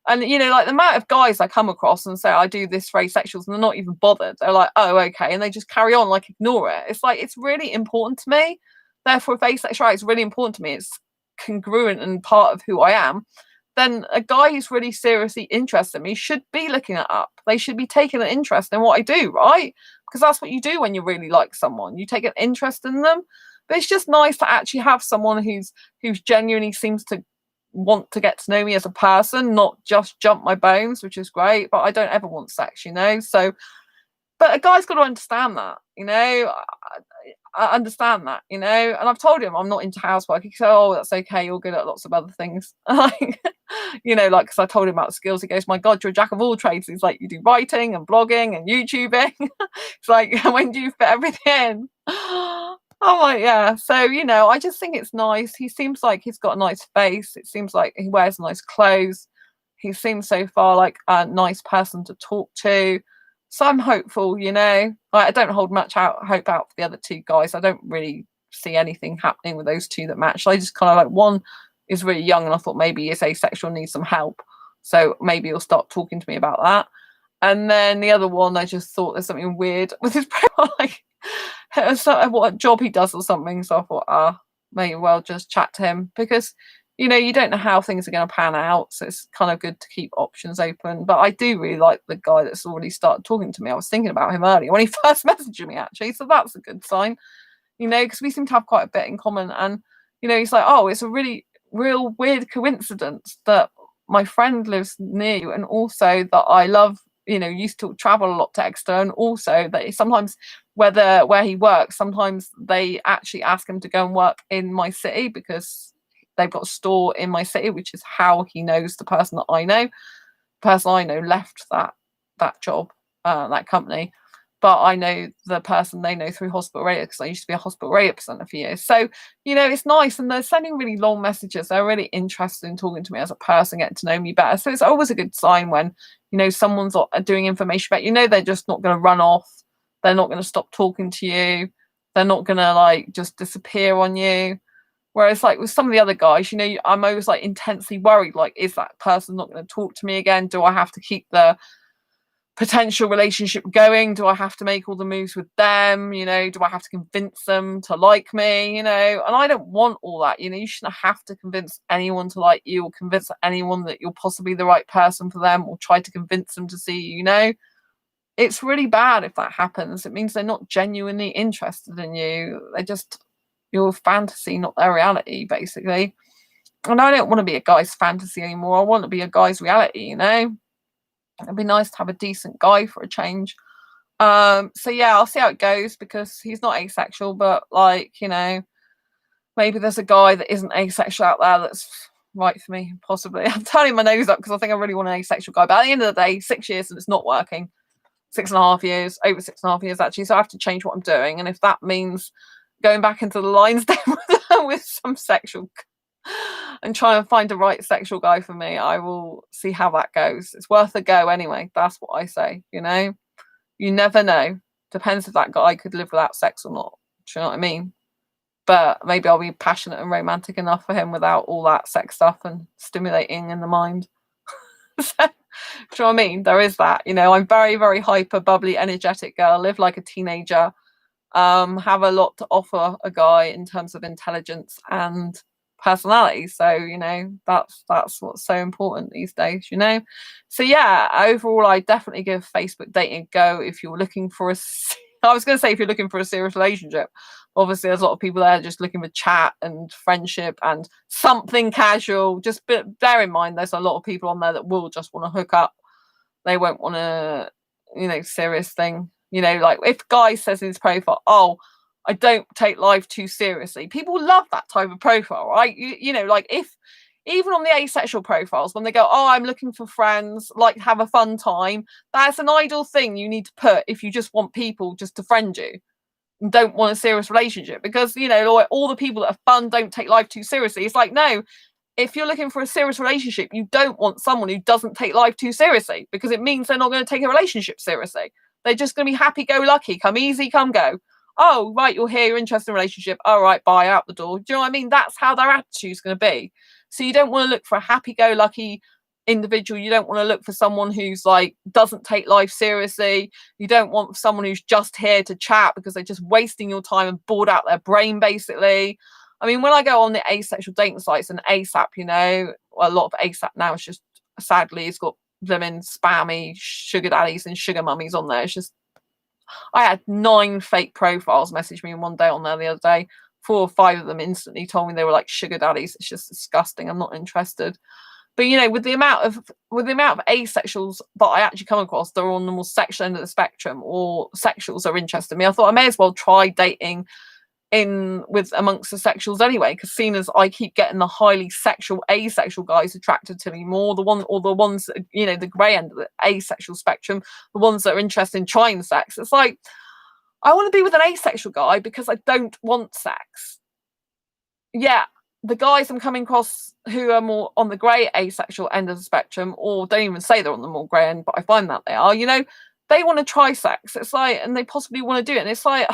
And, you know, like, the amount of guys I come across and say I do this for asexuals and they're not even bothered. They're like, oh, okay. And they just carry on, like, ignore it. It's like, it's really important to me. Therefore, if asexuality is really important to me, it's congruent and part of who I am, then a guy who's really seriously interested in me should be looking it up. They should be taking an interest in what I do, right? Because that's what you do when you really like someone. You take an interest in them. But it's just nice to actually have someone who's genuinely seems to want to get to know me as a person, not just jump my bones, which is great. But I don't ever want sex, you know? So, but a guy's got to understand that, you know? I understand that, you know, and I've told him I'm not into housework. He said, oh, that's okay, you're good at lots of other things. Like, you know, like, because I told him about the skills. He goes, my God, you're a jack of all trades. He's like, you do writing and blogging and YouTubing. It's like, when do you fit everything in? I'm like, yeah. So, you know, I just think it's nice. He seems like he's got a nice face. It seems like he wears nice clothes. He seems so far like a nice person to talk to. So I'm hopeful, you know. Like, I don't hold much hope out for the other two guys. I don't really see anything happening with those two that match. I just kind of like, one is really young and I thought maybe he's asexual, needs some help. So maybe he'll start talking to me about that. And then the other one, I just thought there's something weird with his profile, like what job he does or something. So I thought, may well just chat to him, because, you know, you don't know how things are going to pan out. So it's kind of good to keep options open. But I do really like the guy that's already started talking to me. I was thinking about him earlier when he first messaged me, actually. So that's a good sign, you know, because we seem to have quite a bit in common. And, you know, he's like, oh, it's a really real weird coincidence that my friend lives near you, and also that I love, you know, used to travel a lot to Exeter, and also that sometimes where he works, sometimes they actually ask him to go and work in my city because they've got a store in my city, which is how he knows the person that I know. The person I know left that job, that company. But I know the person they know through hospital radio, because I used to be a hospital radio presenter for years. So, you know, it's nice. And they're sending really long messages. They're really interested in talking to me as a person, getting to know me better. So it's always a good sign when, you know, someone's doing information about, you know, they're just not going to run off. They're not going to stop talking to you. They're not going to like just disappear on you. Whereas like with some of the other guys, you know, I'm always like intensely worried. Like, is that person not going to talk to me again? Do I have to keep the potential relationship going? Do I have to make all the moves with them? You know, do I have to convince them to like me? You know, and I don't want all that. You know, you shouldn't have to convince anyone to like you, or convince anyone that you're possibly the right person for them, or try to convince them to see you. You know, it's really bad if that happens. It means they're not genuinely interested in you. They're just your fantasy, not their reality, basically. And I don't want to be a guy's fantasy anymore. I want to be a guy's reality, you know. It'd be nice to have a decent guy for a change. So yeah, I'll see how it goes, because he's not asexual, but like, you know, maybe there's a guy that isn't asexual out there that's right for me, possibly. I'm turning my nose up because I think I really want an asexual guy. But at the end of the day, 6 years and it's not working. 6.5 years, over 6.5 years actually. So I have to change what I'm doing. And if that means going back into the lines then with some sexual and try and find the right sexual guy for me, I will see how that goes. It's worth a go anyway. That's what I say, you know. You never know. Depends if that guy could live without sex or not. Do you know what I mean? But maybe I'll be passionate and romantic enough for him without all that sex stuff and stimulating in the mind. So, do you know what I mean? There is that, you know. I'm very, very hyper, bubbly, energetic girl, live like a teenager, have a lot to offer a guy in terms of intelligence and personality. So, that's what's so important these days, So yeah, overall, I definitely give Facebook dating a go if you're looking for I was going to say if you're looking for a serious relationship. Obviously, there's a lot of people there just looking for chat and friendship and something casual. Just bear in mind, there's a lot of people on there that will just want to hook up. They won't want a, serious thing. Like if guy says in his profile, oh, I don't take life too seriously. People love that type of profile, right? Like if even on the asexual profiles, when they go, oh, I'm looking for friends, like have a fun time, that's an ideal thing you need to put if you just want people just to friend you and don't want a serious relationship. Because, like all the people that are fun don't take life too seriously. It's like, no, if you're looking for a serious relationship, you don't want someone who doesn't take life too seriously, because it means they're not going to take a relationship seriously. They're just going to be happy-go-lucky, come easy, come go. Oh, right, you're here, you're interested in a relationship. All right, bye, out the door. Do you know what I mean? That's how their attitude's going to be. So you don't want to look for a happy-go-lucky individual. You don't want to look for someone who's like doesn't take life seriously. You don't want someone who's just here to chat because they're just wasting your time and bored out their brain, basically. I mean, when I go on the asexual dating sites and ASAP, a lot of ASAP now is just, sadly, it's got them in spammy sugar daddies and sugar mummies on there. It's just, I had 9 fake profiles message me in one day on there the other day. 4 or 5 of them instantly told me they were like sugar daddies. It's just disgusting. I'm not interested. But with the amount of asexuals that I actually come across that are on the more sexual end of the spectrum, or sexuals are interested in me, I thought I may as well try dating in with amongst the sexuals anyway, because seeing as I keep getting the highly sexual asexual guys attracted to me more, the ones that, the grey end of the asexual spectrum, the ones that are interested in trying sex, it's like I want to be with an asexual guy because I don't want sex. Yeah, the guys I'm coming across who are more on the grey asexual end of the spectrum, or don't even say they're on the more grey end, but I find that they are, they want to try sex. It's like, and they possibly want to do it, and it's like,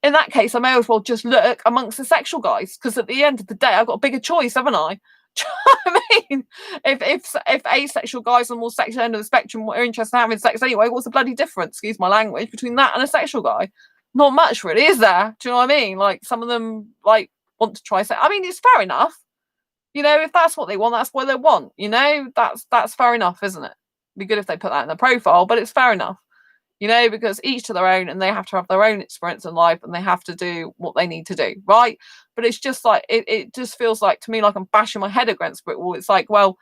in that case, I may as well just look amongst the sexual guys, because at the end of the day, I've got a bigger choice, haven't I? Do you know what I mean? If asexual guys on the more sexual end of the spectrum are interested in having sex anyway, what's the bloody difference, excuse my language, between that and a sexual guy? Not much, really, is there? Do you know what I mean? Like, some of them, like, want to try sex. I mean, it's fair enough. If that's what they want, that's what they want. That's fair enough, isn't it? It'd be good if they put that in their profile, but it's fair enough. Because each to their own, and they have to have their own experience in life, and they have to do what they need to do, right? But it's just like, it just feels like to me like I'm bashing my head against brick wall. It's like, well,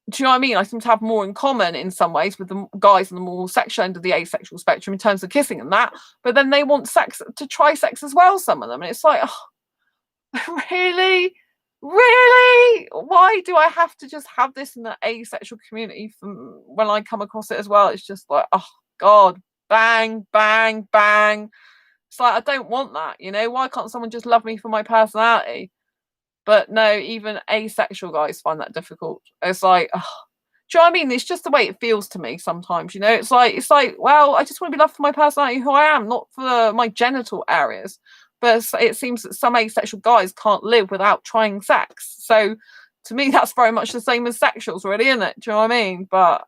do you know what I mean? I seem to have more in common in some ways with the guys on the more sexual end of the asexual spectrum in terms of kissing and that, but then they want sex to try sex as well, some of them, and it's like, oh, really? Why do I have to just have this in the asexual community from when I come across it as well? It's just like, oh God, bang, bang, bang. It's like, I don't want that, why can't someone just love me for my personality? But no, even asexual guys find that difficult. It's like, oh, do you know what I mean? It's just the way it feels to me sometimes, it's like, well, I just want to be loved for my personality, who I am, not for my genital areas. But it seems that some asexual guys can't live without trying sex. So to me, that's very much the same as sexuals, really, isn't it? Do you know what I mean? But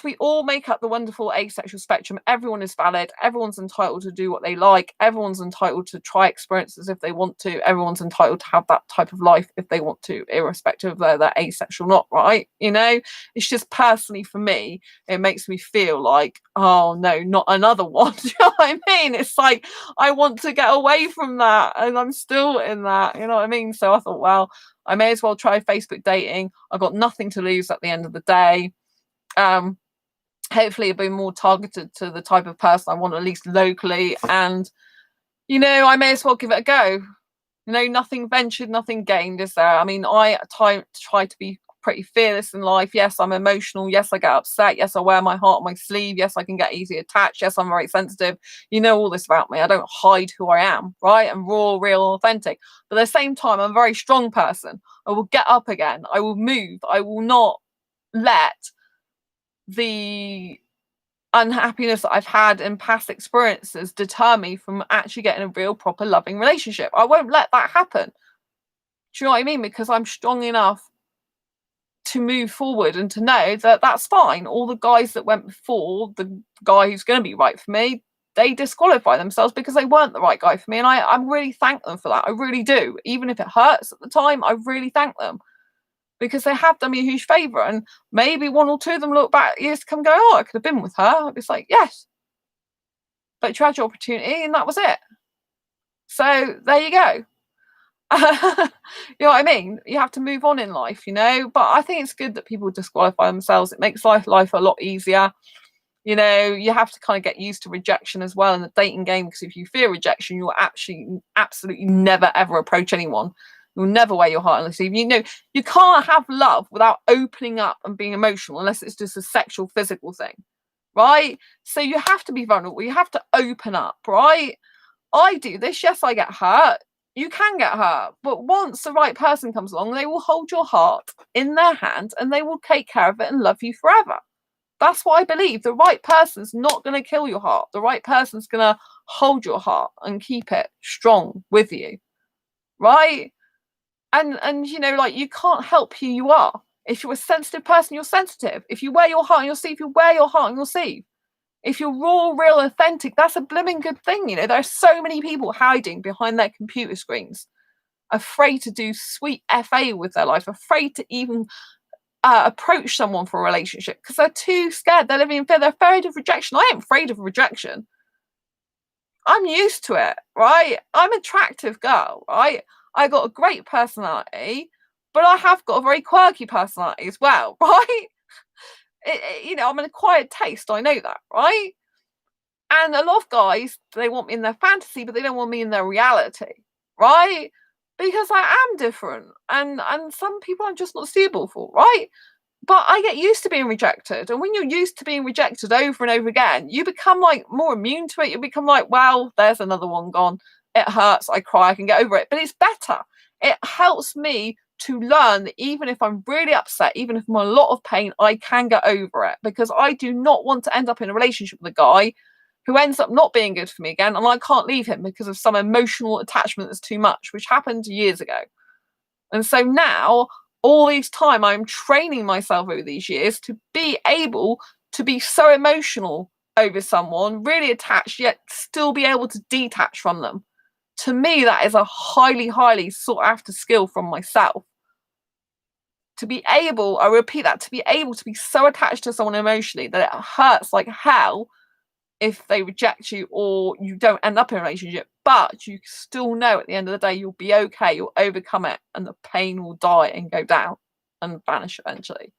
we all make up the wonderful asexual spectrum. Everyone is valid. Everyone's entitled to do what they like. Everyone's entitled to try experiences if they want to. Everyone's entitled to have that type of life if they want to, irrespective of whether they're asexual or not, right? It's just personally for me, it makes me feel like, oh no, not another one. Do you know what I mean? It's like, I want to get away from that, and I'm still in that, you know what I mean? So I thought, well, I may as well try Facebook dating. I've got nothing to lose at the end of the day. Hopefully it'll be more targeted to the type of person I want, at least locally, and I may as well give it a go. Nothing ventured, nothing gained, is there? I mean, I try to be pretty fearless in life. Yes, I'm emotional. Yes, I get upset. Yes, I wear my heart on my sleeve. Yes, I can get easily attached. Yes, I'm very sensitive. All this about me. I don't hide who I am, right? I'm raw, real, authentic. But at the same time, I'm a very strong person. I will get up again. I will move. I will not let the unhappiness that I've had in past experiences deter me from actually getting a real, proper, loving relationship. I won't let that happen. Do you know what I mean? Because I'm strong enough to move forward and to know that that's fine. All the guys that went before, the guy who's going to be right for me, they disqualify themselves because they weren't the right guy for me. And I really thank them for that. I really do. Even if it hurts at the time, I really thank them because they have done me a huge favour. And maybe one or two of them look back years to come and go, oh, I could have been with her. It's like, yes. But you had your opportunity and that was it. So there you go. You know what I mean? You have to move on in life, you know. But I think it's good that people disqualify themselves. It makes life a lot easier. You know, you have to kind of get used to rejection as well in the dating game, because if you fear rejection, you'll actually absolutely never ever approach anyone. You'll never wear your heart on the sleeve. You know, you can't have love without opening up and being emotional unless it's just a sexual, physical thing, right? So you have to be vulnerable. You have to open up, right? I do this. Yes, I get hurt. You can get hurt. But once the right person comes along, they will hold your heart in their hand and they will take care of it and love you forever. That's what I believe. The right person's not going to kill your heart. The right person's going to hold your heart and keep it strong with you, right? And you know, like, you can't help who you are. If you're a sensitive person, you're sensitive. If you wear your heart on your sleeve, you wear your heart on your sleeve. If you're raw, real, authentic, that's a blooming good thing. You know, there are so many people hiding behind their computer screens, afraid to do sweet FA with their life, afraid to even approach someone for a relationship because they're too scared. They're living in fear. They're afraid of rejection. I ain't afraid of rejection. I'm used to it, right? I'm an attractive girl, right? I got a great personality, but I have got a very quirky personality as well, right? You know, I'm an acquired taste. I know that, right? And a lot of guys, they want me in their fantasy, but they don't want me in their reality, right? Because I am different, and some people I'm just not suitable for, right? But I get used to being rejected, and when you're used to being rejected over and over again, you become like more immune to it. You become like, well, there's another one gone. It hurts. I cry. I can get over it, but it's better. It helps me to learn that even if I'm really upset, even if I'm in a lot of pain, I can get over it, because I do not want to end up in a relationship with a guy who ends up not being good for me again, and I can't leave him because of some emotional attachment that's too much, which happened years ago. And so now, all this time, I'm training myself over these years to be able to be so emotional over someone, really attached, yet still be able to detach from them. To me, that is a highly, highly sought after skill from myself. To be able, I repeat that, to be able to be so attached to someone emotionally that it hurts like hell if they reject you or you don't end up in a relationship, but you still know at the end of the day you'll be okay, you'll overcome it, and the pain will die and go down and vanish eventually.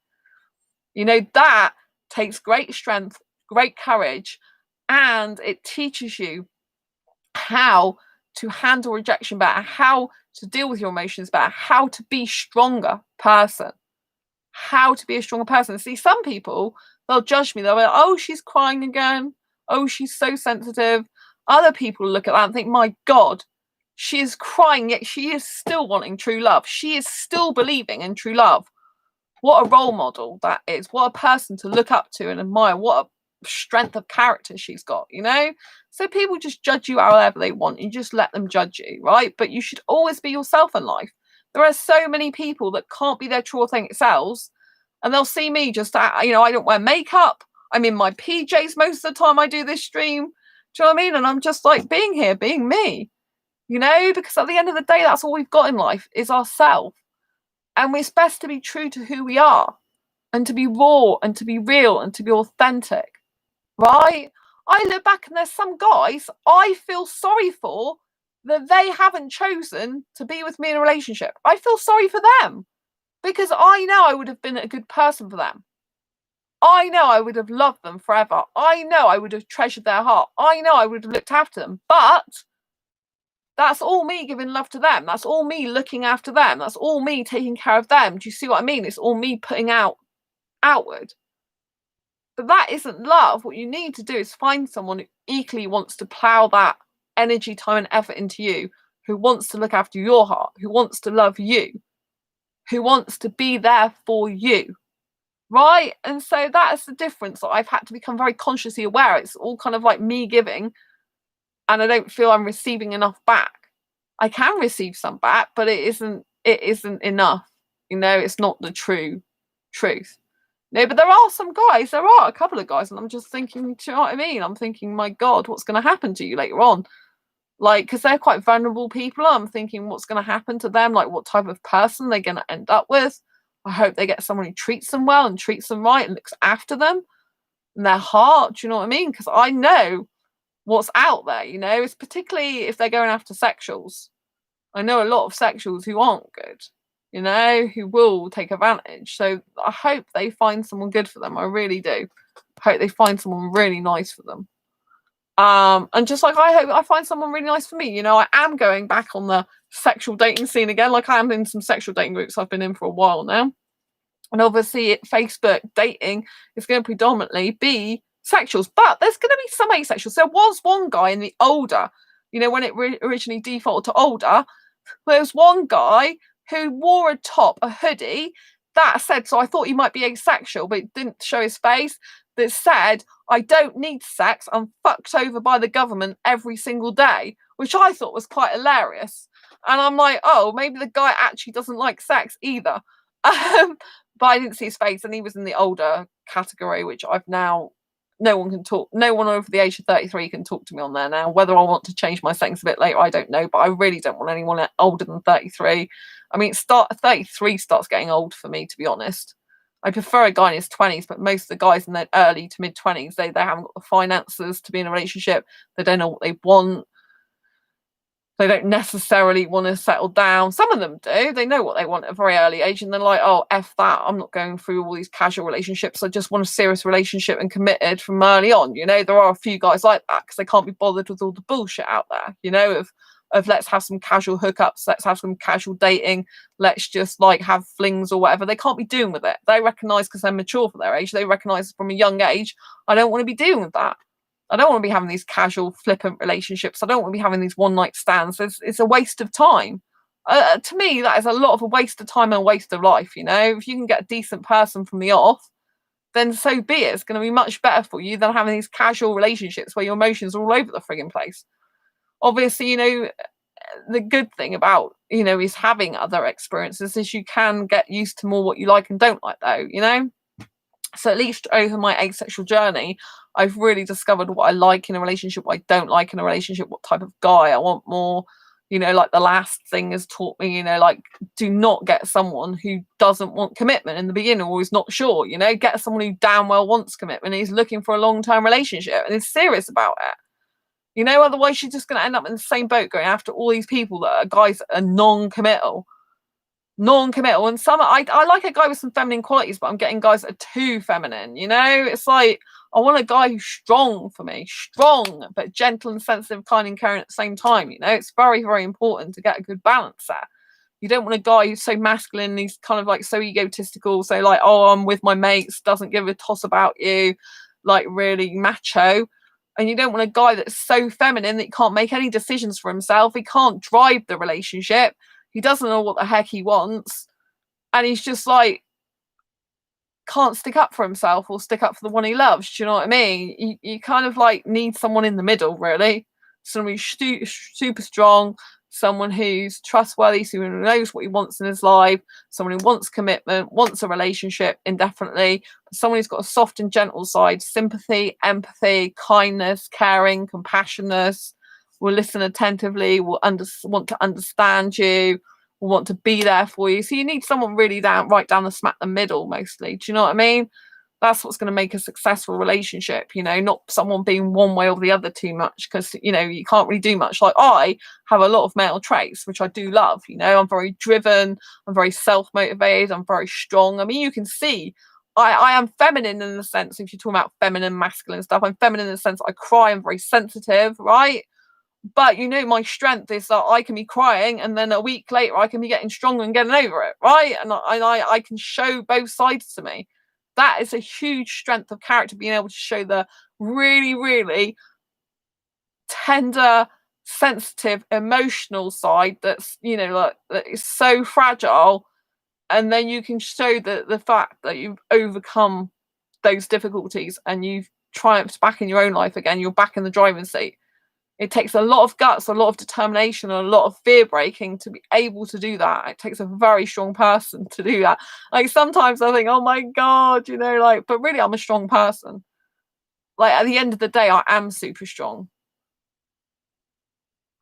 You know, that takes great strength, great courage, and it teaches you how to handle rejection better, how to deal with your emotions better, how to be stronger person, how to be a stronger person. See, some people, they'll judge me, they'll be like, oh, she's crying again, oh, she's so sensitive. Other people look at that and think, my God, she is crying, yet she is still wanting true love. She is still believing in true love. What a role model that is. What a person to look up to and admire. What a strength of character she's got, you know? So people just judge you however they want. You just let them judge you, right? But you should always be yourself in life. There are so many people that can't be their true authentic selves, and they'll see me just, you know, I don't wear makeup. I'm in my PJs most of the time I do this stream. Do you know what I mean? And I'm just like being here, being me, you know, because at the end of the day, that's all we've got in life is ourselves. And it's best to be true to who we are and to be raw and to be real and to be authentic, right? I look back and there's some guys I feel sorry for that they haven't chosen to be with me in a relationship. I feel sorry for them because I know I would have been a good person for them. I know I would have loved them forever. I know I would have treasured their heart. I know I would have looked after them. But that's all me giving love to them. That's all me looking after them. That's all me taking care of them. Do you see what I mean? It's all me putting outward. But that isn't love. What you need to do is find someone who equally wants to plow that energy, time, and effort into you, who wants to look after your heart, who wants to love you, who wants to be there for you. Right? And so that's the difference that I've had to become very consciously aware. It's all kind of like me giving, and I don't feel I'm receiving enough back. I can receive some back, but it isn't enough. You know, it's not the true truth. No, but there are some guys, there are a couple of guys, and I'm just thinking, do you know what I mean? I'm thinking, my God, what's going to happen to you later on? Like, because they're quite vulnerable people. I'm thinking, what's going to happen to them? Like, what type of person they're going to end up with? I hope they get someone who treats them well and treats them right and looks after them and their heart. Do you know what I mean? Because I know what's out there, you know, it's particularly if they're going after sexuals. I know a lot of sexuals who aren't good, you know, who will take advantage. So I hope they find someone good for them. I really do. I hope they find someone really nice for them. And just like I hope I find someone really nice for me. You know, I am going back on the sexual dating scene again. Like I am in some sexual dating groups I've been in for a while now. And obviously Facebook dating is going to predominantly be sexuals, but there's going to be some asexuals. There was one guy in the older, you know, when it originally defaulted to older, there was one guy who wore a top, a hoodie, that said, so I thought he might be asexual, but it didn't show his face, that said, I don't need sex, I'm fucked over by the government every single day, which I thought was quite hilarious. And I'm like, oh, maybe the guy actually doesn't like sex either. But I didn't see his face, and he was in the older category, which I've now, no one over the age of 33 can talk to me on there now. Whether I want to change my settings a bit later, I don't know, but I really don't want anyone older than 33. I mean, 33 starts getting old for me, to be honest. I prefer a guy in his 20s, but most of the guys in their early to mid 20s, they haven't got the finances to be in a relationship. They don't know what they want. They don't necessarily want to settle down. Some of them do. They know what they want at a very early age, and they're like, oh, F that. I'm not going through all these casual relationships. I just want a serious relationship and committed from early on. You know, there are a few guys like that because they can't be bothered with all the bullshit out there, you know, of let's have some casual hookups, let's have some casual dating, let's just like have flings or whatever. They can't be doing with it. They recognise, because they're mature for their age, they recognise from a young age, I don't want to be dealing with that. I don't want to be having these casual, flippant relationships. I don't want to be having these one-night stands. It's a waste of time. To me, that is a lot of a waste of time and a waste of life, you know? If you can get a decent person from the off, then so be it. It's going to be much better for you than having these casual relationships where your emotions are all over the frigging place. Obviously, you know, the good thing about, you know, is having other experiences is you can get used to more what you like and don't like, though, you know? So at least over my asexual journey, I've really discovered what I like in a relationship, what I don't like in a relationship, what type of guy I want more. You know, like the last thing has taught me, you know, like do not get someone who doesn't want commitment in the beginning or is not sure, you know, get someone who damn well wants commitment and is looking for a long-term relationship and is serious about it. You know, otherwise you're just going to end up in the same boat going after all these people that are guys that are non-committal. And some I like a guy with some feminine qualities, but I'm getting guys that are too feminine, you know. It's like I want a guy who's strong for me, strong but gentle and sensitive, kind and caring at the same time, you know. It's very, very important to get a good balance there. You don't want a guy who's so masculine, he's kind of like so egotistical, so like, oh, I'm with my mates, doesn't give a toss about you, like really macho. And you don't want a guy that's so feminine that he can't make any decisions for himself, he can't drive the relationship, he doesn't know what the heck he wants, and he's just like can't stick up for himself or stick up for the one he loves. Do you know what I mean? You kind of like need someone in the middle, really. Someone who's super strong, someone who's trustworthy, someone who knows what he wants in his life, someone who wants commitment, wants a relationship indefinitely, but someone who's got a soft and gentle side, sympathy, empathy, kindness, caring, compassionate, will listen attentively, will want to understand you, will want to be there for you. So you need someone really right down the smack the middle, mostly. Do you know what I mean? That's what's going to make a successful relationship, you know, not someone being one way or the other too much, because, you know, you can't really do much. Like I have a lot of male traits, which I do love, you know, I'm very driven, I'm very self-motivated, I'm very strong. I mean, you can see I am feminine in the sense, if you're talking about feminine, masculine stuff, I'm feminine in the sense I cry, I'm very sensitive, right? But you know, my strength is that I can be crying and then a week later I can be getting stronger and getting over it, right? And I can show both sides to me. That is a huge strength of character, being able to show the really, really tender, sensitive, emotional side that's, you know, like that is so fragile. And then you can show the fact that you've overcome those difficulties and you've triumphed back in your own life again. You're back in the driving seat. It takes a lot of guts, a lot of determination, and a lot of fear breaking to be able to do that. It takes a very strong person to do that. Like, sometimes I think, oh my God, you know, like, but really I'm a strong person. Like, at the end of the day, I am super strong.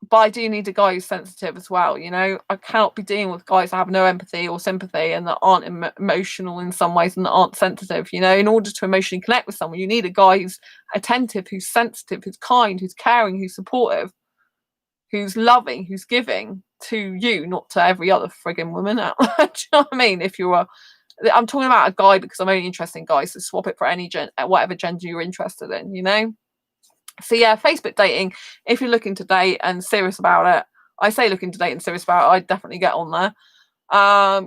But I do need a guy who's sensitive as well, you know? I cannot be dealing with guys that have no empathy or sympathy and that aren't emotional in some ways and that aren't sensitive, you know? In order to emotionally connect with someone, you need a guy who's attentive, who's sensitive, who's kind, who's caring, who's supportive, who's loving, who's giving to you, not to every other frigging woman out there. Do you know what I mean? I'm talking about a guy because I'm only interested in guys, so swap it for any whatever gender you're interested in, you know? So yeah, Facebook dating, if you're looking to date and serious about it, I say looking to date and serious about it, I'd definitely get on there.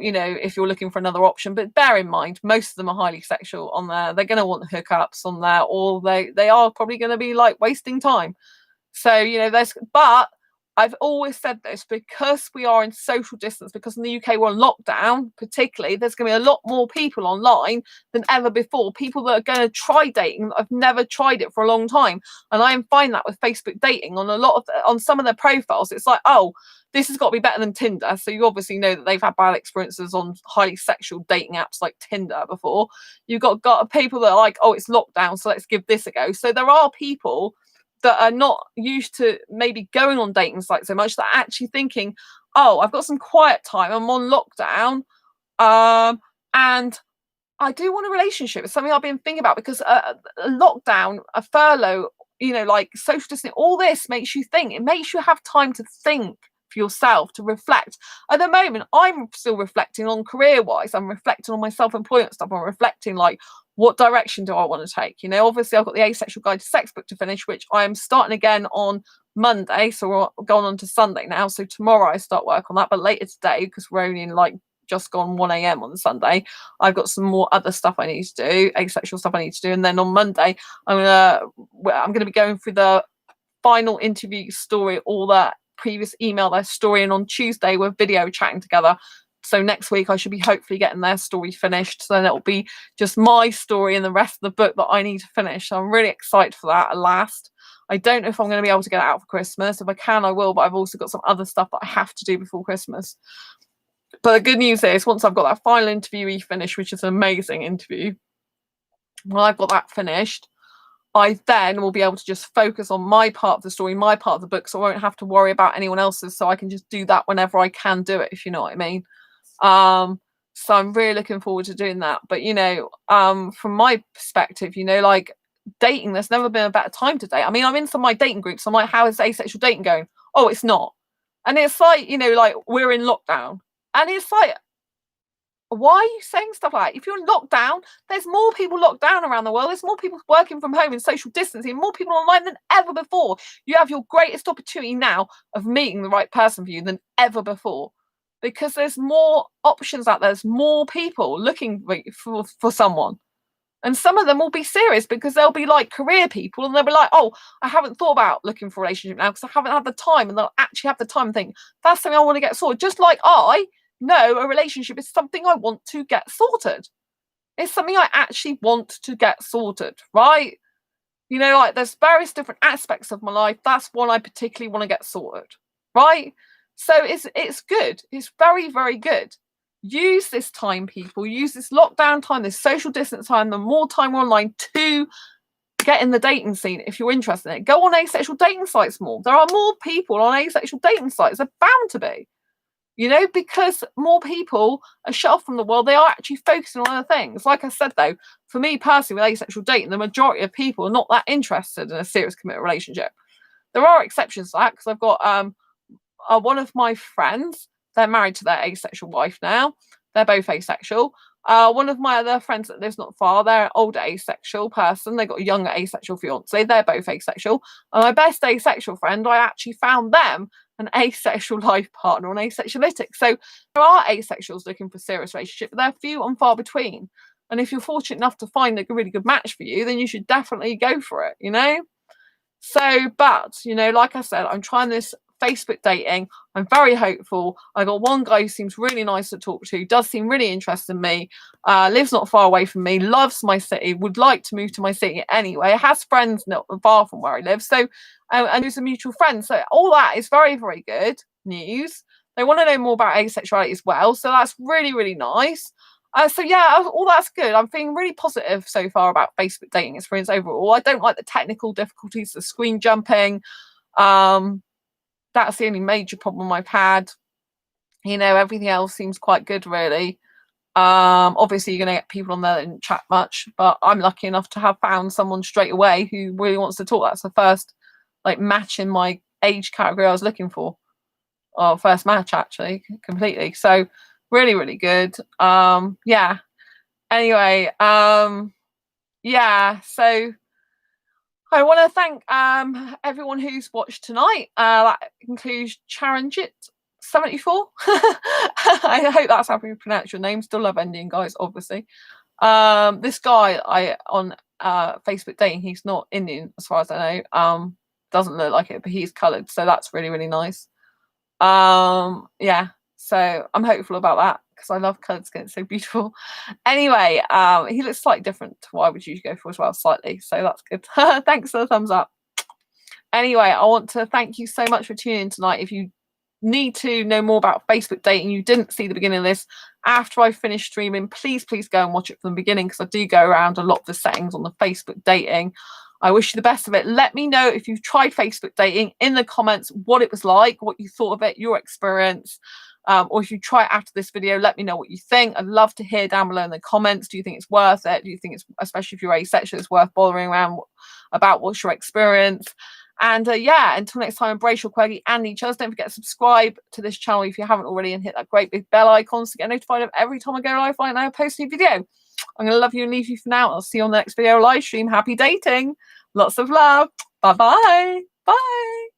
You know, if you're looking for another option, but bear in mind, most of them are highly sexual on there. They're going to want hookups on there, or they are probably going to be like wasting time. So, you know, but I've always said this, because we are in social distance, because in the UK we're on lockdown, particularly, there's going to be a lot more people online than ever before. People that are going to try dating. I've never tried it for a long time. And I find that with Facebook dating on on some of their profiles, it's like, oh, this has got to be better than Tinder. So you obviously know that they've had bad experiences on highly sexual dating apps like Tinder before. You've got people that are like, oh, it's lockdown, so let's give this a go. So there are people that are not used to maybe going on dating sites so much, that are actually thinking, oh, I've got some quiet time, I'm on lockdown, and I do want a relationship. It's something I've been thinking about, because a lockdown, a furlough, you know, like social distancing, all this makes you think. It makes you have time to think for yourself, to reflect. At the moment, I'm still reflecting on career-wise. I'm reflecting on my self-employment stuff. I'm reflecting, like, what direction do I want to take? You know, obviously I've got the Asexual Guide to Sex book to finish, which I am starting again on Monday. So we're going on to Sunday now. So tomorrow I start work on that, but later today, because we're only in like just gone 1 a.m. on Sunday, I've got some more other stuff I need to do, asexual stuff I need to do. And then on Monday, I'm gonna be going through the final interview story, all that previous email, their story, and on Tuesday we're video chatting together. So next week I should be hopefully getting their story finished. So then it'll be just my story and the rest of the book that I need to finish. So I'm really excited for that at last. I don't know if I'm going to be able to get it out for Christmas. If I can, I will, but I've also got some other stuff that I have to do before Christmas. But the good news is, once I've got that final interviewee finished, which is an amazing interview, when I've got that finished, I then will be able to just focus on my part of the story, my part of the book, so I won't have to worry about anyone else's. So I can just do that whenever I can do it, if you know what I mean. So I'm really looking forward to doing that. But, you know, from my perspective, you know, like dating, there's never been a better time to date. I mean, I'm in some of my dating groups. I'm like, how is asexual dating going? Oh, it's not. And it's like, you know, like, we're in lockdown. And it's like, why are you saying stuff like that? If you're in lockdown, there's more people locked down around the world. There's more people working from home in social distancing, more people online than ever before. You have your greatest opportunity now of meeting the right person for you than ever before, because there's more options out there. There's more people looking for someone. And some of them will be serious, because they'll be like career people, and they'll be like, oh, I haven't thought about looking for a relationship now because I haven't had the time. And they'll actually have the time and think, that's something I want to get sorted. Just like no, a relationship is something I want to get sorted. It's something I actually want to get sorted, right? You know, like, there's various different aspects of my life. That's one I particularly want to get sorted, right? So it's good. It's very, very good. Use this time, people. Use this lockdown time, this social distance time, the more time we're online, to get in the dating scene if you're interested in it. Go on asexual dating sites more. There are more people on asexual dating sites. They're bound to be. You know, because more people are shut off from the world. They are actually focusing on other things. Like I said, though, for me personally, with asexual dating, the majority of people are not that interested in a serious committed relationship. There are exceptions to that, because I've got one of my friends, they're married to their asexual wife now. They're both asexual. One of my other friends that lives not far, they're an older asexual person. They got a younger asexual fiance. They're both asexual. And my best asexual friend, I actually found them an asexual life partner on Asexuality. So there are asexuals looking for serious relationship, but they're few and far between. And if you're fortunate enough to find a really good match for you, then you should definitely go for it, you know? So, but, you know, like I said, I'm trying this Facebook dating. I'm very hopeful. I got one guy who seems really nice to talk to, does seem really interested in me, lives not far away from me, loves my city, would like to move to my city anyway, has friends not far from where I live, so and who's a mutual friend. So all that is very, very good news. They want to know more about asexuality as well, so that's really, really nice. So yeah, all that's good. I'm feeling really positive so far about Facebook dating experience overall. I don't like the technical difficulties, the screen jumping. That's the only major problem I've had. You know, everything else seems quite good, really. Obviously, you're going to get people on there that didn't chat much, but I'm lucky enough to have found someone straight away who really wants to talk. That's the first match in my age category I was looking for. Or first match, actually, completely. So really, really good. Yeah. Anyway, yeah. So I want to thank everyone who's watched tonight. That includes Charanjit74. I hope that's how you pronounce your name. Still love Indian guys, obviously. This guy on Facebook dating, he's not Indian as far as I know. Doesn't look like it, but he's coloured, so that's really, really nice. Yeah, so I'm hopeful about that because I love coloured skin, it's so beautiful. Anyway, he looks slightly different to what I would usually go for as well, slightly, so that's good. Thanks for the thumbs up. Anyway, I want to thank you so much for tuning in tonight. If you need to know more about Facebook dating, you didn't see the beginning of this, after I finish streaming, please go and watch it from the beginning because I do go around a lot of the settings on the Facebook dating. I wish you the best of it. Let me know if you've tried Facebook dating in the comments, what it was like, what you thought of it, your experience. Or if you try it after this video, let me know what you think. I'd love to hear down below in the comments. Do you think it's worth it? Do you think it's, especially if you're asexual, it's worth bothering around about what's your experience? And yeah, until next time, embrace your quirky and each other. Don't forget to subscribe to this channel if you haven't already and hit that great big bell icon to get notified of every time I go live and I post a new video. I'm going to love you and leave you for now. I'll see you on the next video live stream. Happy dating. Lots of love. Bye-bye. Bye.